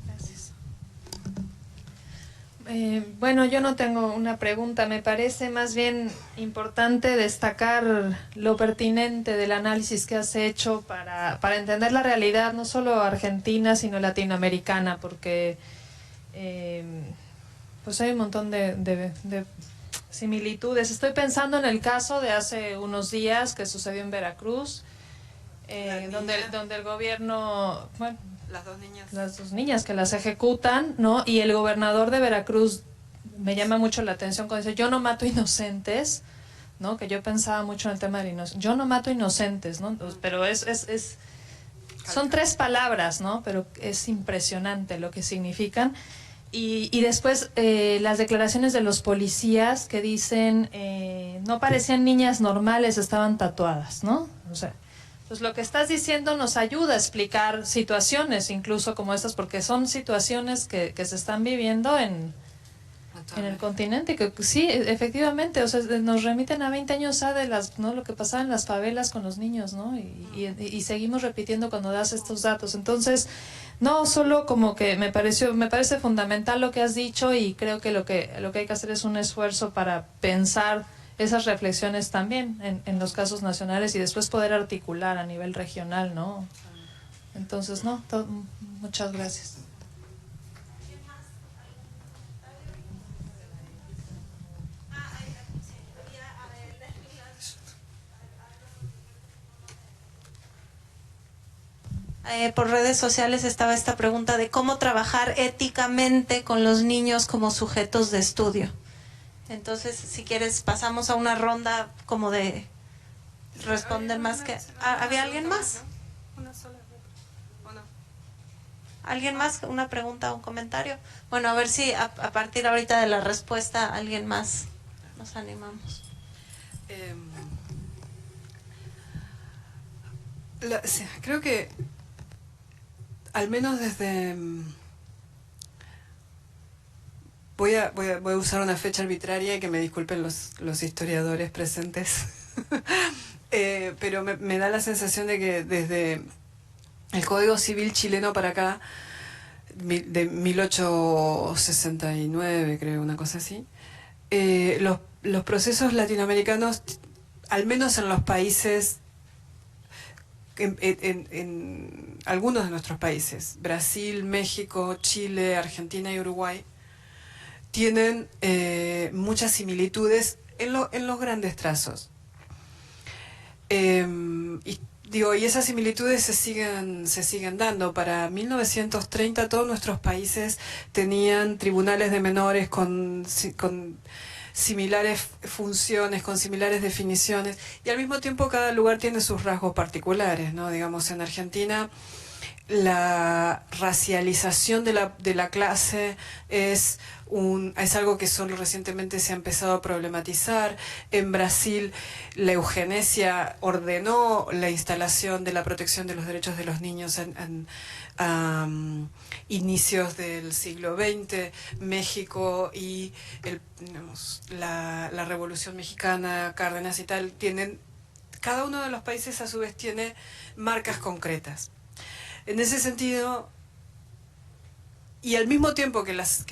[SPEAKER 5] Gracias. Bueno, yo no tengo una pregunta, me parece más bien importante destacar lo pertinente del análisis que has hecho para entender la realidad, no solo argentina, sino latinoamericana, porque pues hay un montón de similitudes. Estoy pensando en el caso de hace unos días que sucedió en Veracruz, donde el gobierno... Bueno, las dos niñas que las ejecutan, ¿no? Y el gobernador de Veracruz me llama mucho la atención cuando dice, yo no mato inocentes, ¿no? Que yo pensaba mucho en el tema del inocente. Yo no mato inocentes, ¿no? Pero son 3 palabras, ¿no? Pero es impresionante lo que significan. Y después las declaraciones de los policías que dicen, no parecían niñas normales, estaban tatuadas, ¿no? O sea, pues lo que estás diciendo nos ayuda a explicar situaciones incluso como estas, porque son situaciones que se están viviendo en el continente, que sí, efectivamente, o sea, nos remiten a 20 años de ¿no? Lo que pasaba en las favelas con los niños, ¿no? Y seguimos repitiendo cuando das estos datos. Entonces, no solo como que me parece fundamental lo que has dicho, y creo que lo que hay que hacer es un esfuerzo para pensar esas reflexiones también en los casos nacionales y después poder articular a nivel regional, ¿no? Entonces, muchas gracias.
[SPEAKER 1] Por redes sociales estaba esta pregunta de cómo trabajar éticamente con los niños como sujetos de estudio. Entonces, si quieres, pasamos a una ronda como de responder más que... ¿Había alguien más?
[SPEAKER 2] Una sola. ¿O no?
[SPEAKER 1] ¿Alguien más? ¿Una pregunta o un comentario? Bueno, a ver si a partir ahorita de la respuesta alguien más nos animamos.
[SPEAKER 2] Sí, creo que al menos desde... Voy a usar una fecha arbitraria y que me disculpen los historiadores presentes. Pero me da la sensación de que desde el Código Civil chileno para acá, de 1869, creo, una cosa así, los procesos latinoamericanos, al menos en los países, en algunos de nuestros países, Brasil, México, Chile, Argentina y Uruguay, tienen muchas similitudes en los grandes trazos. Y esas similitudes se siguen dando. Para 1930 todos nuestros países tenían tribunales de menores con similares funciones, con similares definiciones, y al mismo tiempo cada lugar tiene sus rasgos particulares, ¿no? Digamos, en Argentina la racialización de la clase es algo que solo recientemente se ha empezado a problematizar. En Brasil la eugenesia ordenó la instalación de la protección de los derechos de los niños a inicios del siglo XX. México y la Revolución Mexicana, Cárdenas y tal, cada uno de los países a su vez tiene marcas concretas. En ese sentido, y al mismo tiempo que las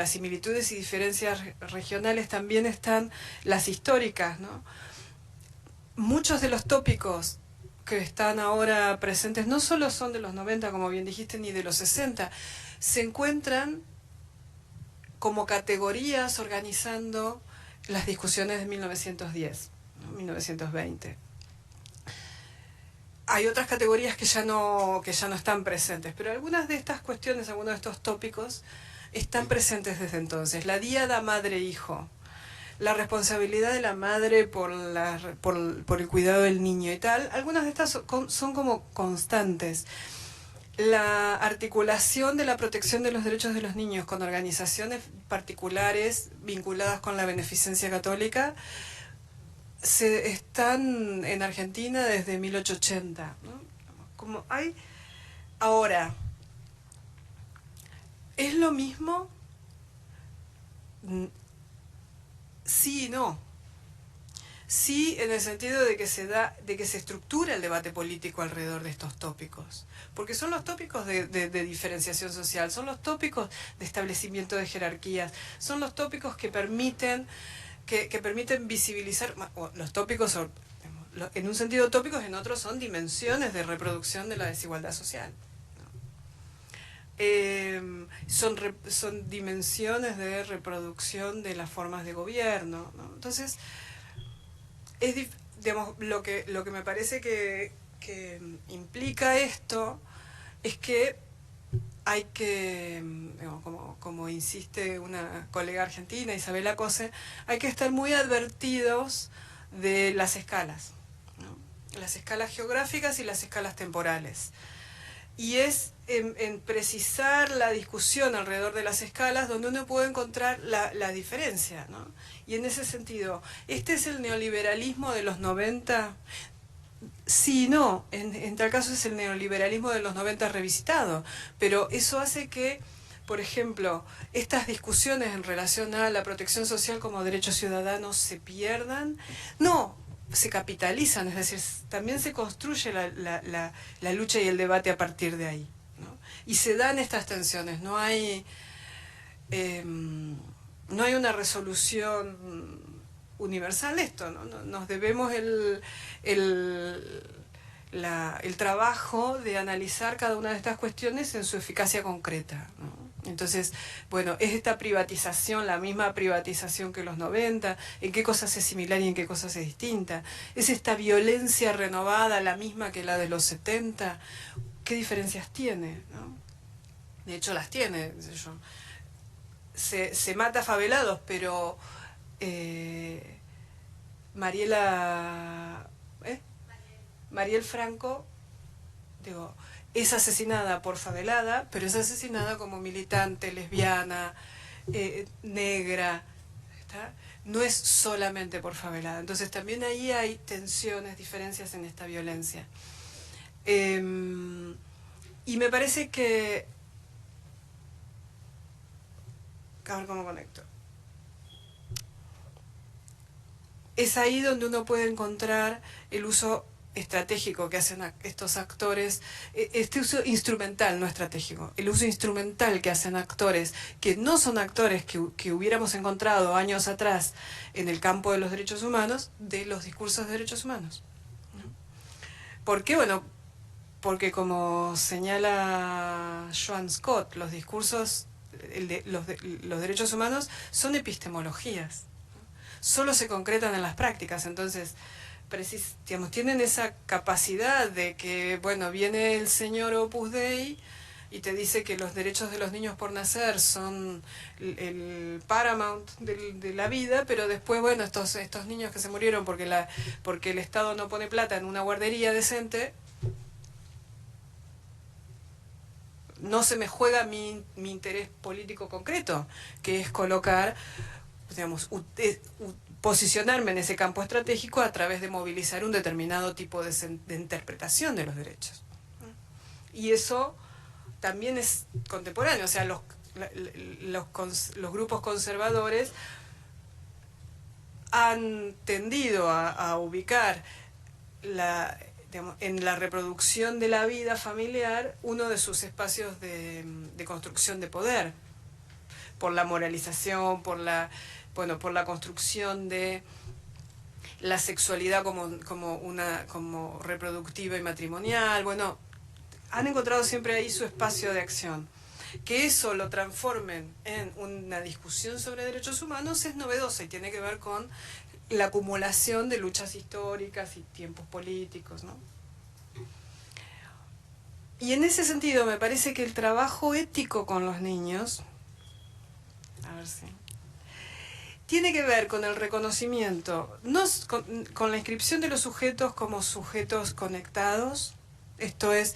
[SPEAKER 2] similitudes y diferencias regionales, también están las históricas, ¿no? Muchos de los tópicos que están ahora presentes no solo son de los 90, como bien dijiste, ni de los 60, se encuentran como categorías organizando las discusiones de 1910, ¿no? 1920. Hay otras categorías que ya no están presentes, pero algunas de estas cuestiones, algunos de estos tópicos están presentes desde entonces. La díada madre-hijo, la responsabilidad de la madre por el cuidado del niño y tal, algunas de estas son como constantes. La articulación de la protección de los derechos de los niños con organizaciones particulares vinculadas con la beneficencia católica, están en Argentina desde 1880, ¿no? Como hay ahora, ¿es lo mismo? Sí y no. Sí, en el sentido de que se estructura el debate político alrededor de estos tópicos, porque son los tópicos de diferenciación social, son los tópicos de establecimiento de jerarquías, son los tópicos que permiten visibilizar. Los tópicos, en un sentido tópicos, en otros son dimensiones de reproducción de la desigualdad social, ¿no? Son dimensiones de reproducción de las formas de gobierno, ¿no? Entonces, digamos, lo que me parece que implica esto es que hay que, digamos, como insiste una colega argentina, Isabela Cose, hay que estar muy advertidos de las escalas, ¿no? Las escalas geográficas y las escalas temporales. Y es en precisar la discusión alrededor de las escalas donde uno puede encontrar la diferencia, ¿no? Y en ese sentido, ¿este es el neoliberalismo de los 90? Sí, no, en tal caso es el neoliberalismo de los 90 revisitado, pero eso hace que, por ejemplo, estas discusiones en relación a la protección social como derechos ciudadanos se pierdan. No, se capitalizan, es decir, también se construye la lucha y el debate a partir de ahí, ¿no? Y se dan estas tensiones, no hay una resolución universal esto, ¿no? Nos debemos el trabajo de analizar cada una de estas cuestiones en su eficacia concreta, ¿no? Entonces, bueno, es esta privatización, la misma privatización que los 90, en qué cosas es similar y en qué cosas es distinta. Es esta violencia renovada, la misma que la de los 70, ¿qué diferencias tiene, ¿no? De hecho las tiene, se mata favelados, pero Mariel Franco, digo, es asesinada por favelada, pero es asesinada como militante, lesbiana, negra, ¿está? No es solamente por favelada. Entonces también ahí hay tensiones, diferencias en esta violencia. Y me parece que... A ver cómo conecto. Es ahí donde uno puede encontrar el uso estratégico que hacen estos actores, este uso instrumental, no estratégico, el uso instrumental que hacen actores que no son actores que hubiéramos encontrado años atrás en el campo de los derechos humanos, de los discursos de derechos humanos. ¿Por qué? Bueno, porque como señala Joan Scott, los discursos, los derechos humanos son epistemologías, solo se concretan en las prácticas. Entonces, digamos, tienen esa capacidad de que, bueno, viene el señor Opus Dei y te dice que los derechos de los niños por nacer son el paramount de la vida, pero después, bueno, estos niños que se murieron porque el Estado no pone plata en una guardería decente, no se me juega mi interés político concreto, que es colocar, digamos, posicionarme en ese campo estratégico a través de movilizar un determinado tipo de interpretación de los derechos. Y eso también es contemporáneo, o sea, los grupos conservadores han tendido a ubicar en la reproducción de la vida familiar uno de sus espacios de construcción de poder, por la moralización, por la construcción de la sexualidad como reproductiva y matrimonial. Bueno, han encontrado siempre ahí su espacio de acción. Que eso lo transformen en una discusión sobre derechos humanos es novedoso y tiene que ver con la acumulación de luchas históricas y tiempos políticos, ¿no? Y en ese sentido me parece que el trabajo ético con los niños, a ver si... tiene que ver con el reconocimiento, con la inscripción de los sujetos como sujetos conectados, esto es,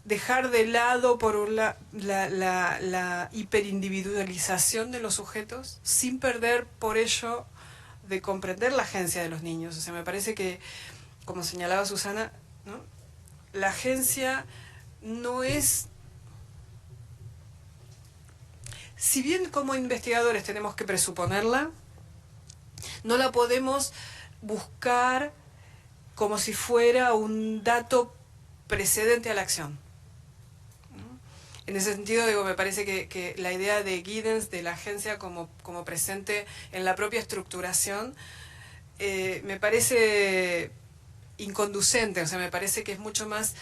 [SPEAKER 2] dejar de lado por la hiperindividualización de los sujetos, sin perder por ello de comprender la agencia de los niños. O sea, me parece que, como señalaba Susana, ¿no?, la agencia no es... Si bien como investigadores tenemos que presuponerla, no la podemos buscar como si fuera un dato precedente a la acción. En ese sentido, digo, me parece que la idea de Giddens, de la agencia como presente en la propia estructuración, me parece inconducente, o sea, me parece que es mucho más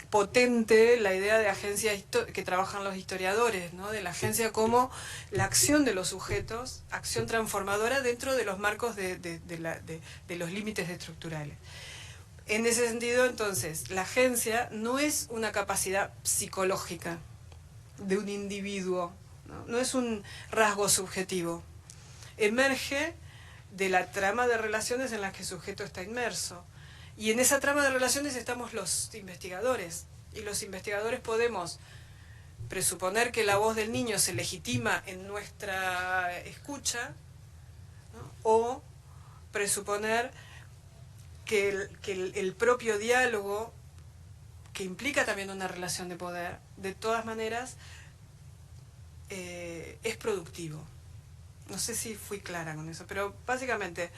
[SPEAKER 2] potente la idea de agencia que trabajan los historiadores, ¿no?, de la agencia como la acción de los sujetos, acción transformadora dentro de los marcos de los límites estructurales. En ese sentido, entonces, la agencia no es una capacidad psicológica de un individuo, no es un rasgo subjetivo. Emerge de la trama de relaciones en las que el sujeto está inmerso. Y en esa trama de relaciones estamos los investigadores. Y los investigadores podemos presuponer que la voz del niño se legitima en nuestra escucha, ¿no?, o presuponer que el propio diálogo, que implica también una relación de poder, de todas maneras es productivo. No sé si fui clara con eso, pero básicamente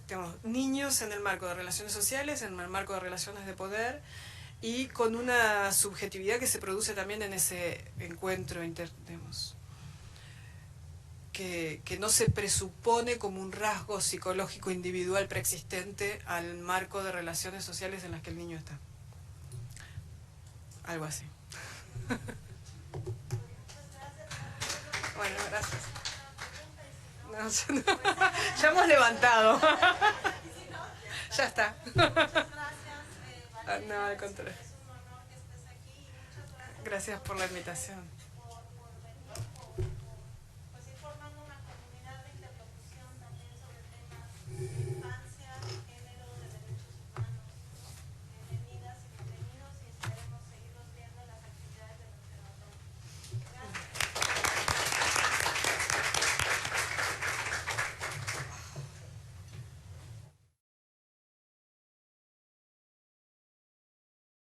[SPEAKER 2] tenemos niños en el marco de relaciones sociales, en el marco de relaciones de poder, y con una subjetividad que se produce también en ese encuentro que no se presupone como un rasgo psicológico individual preexistente al marco de relaciones sociales en las que el niño está. Algo así. Bueno, gracias. No, ya hemos levantado. Ya está. No, al contrario. Gracias por la invitación.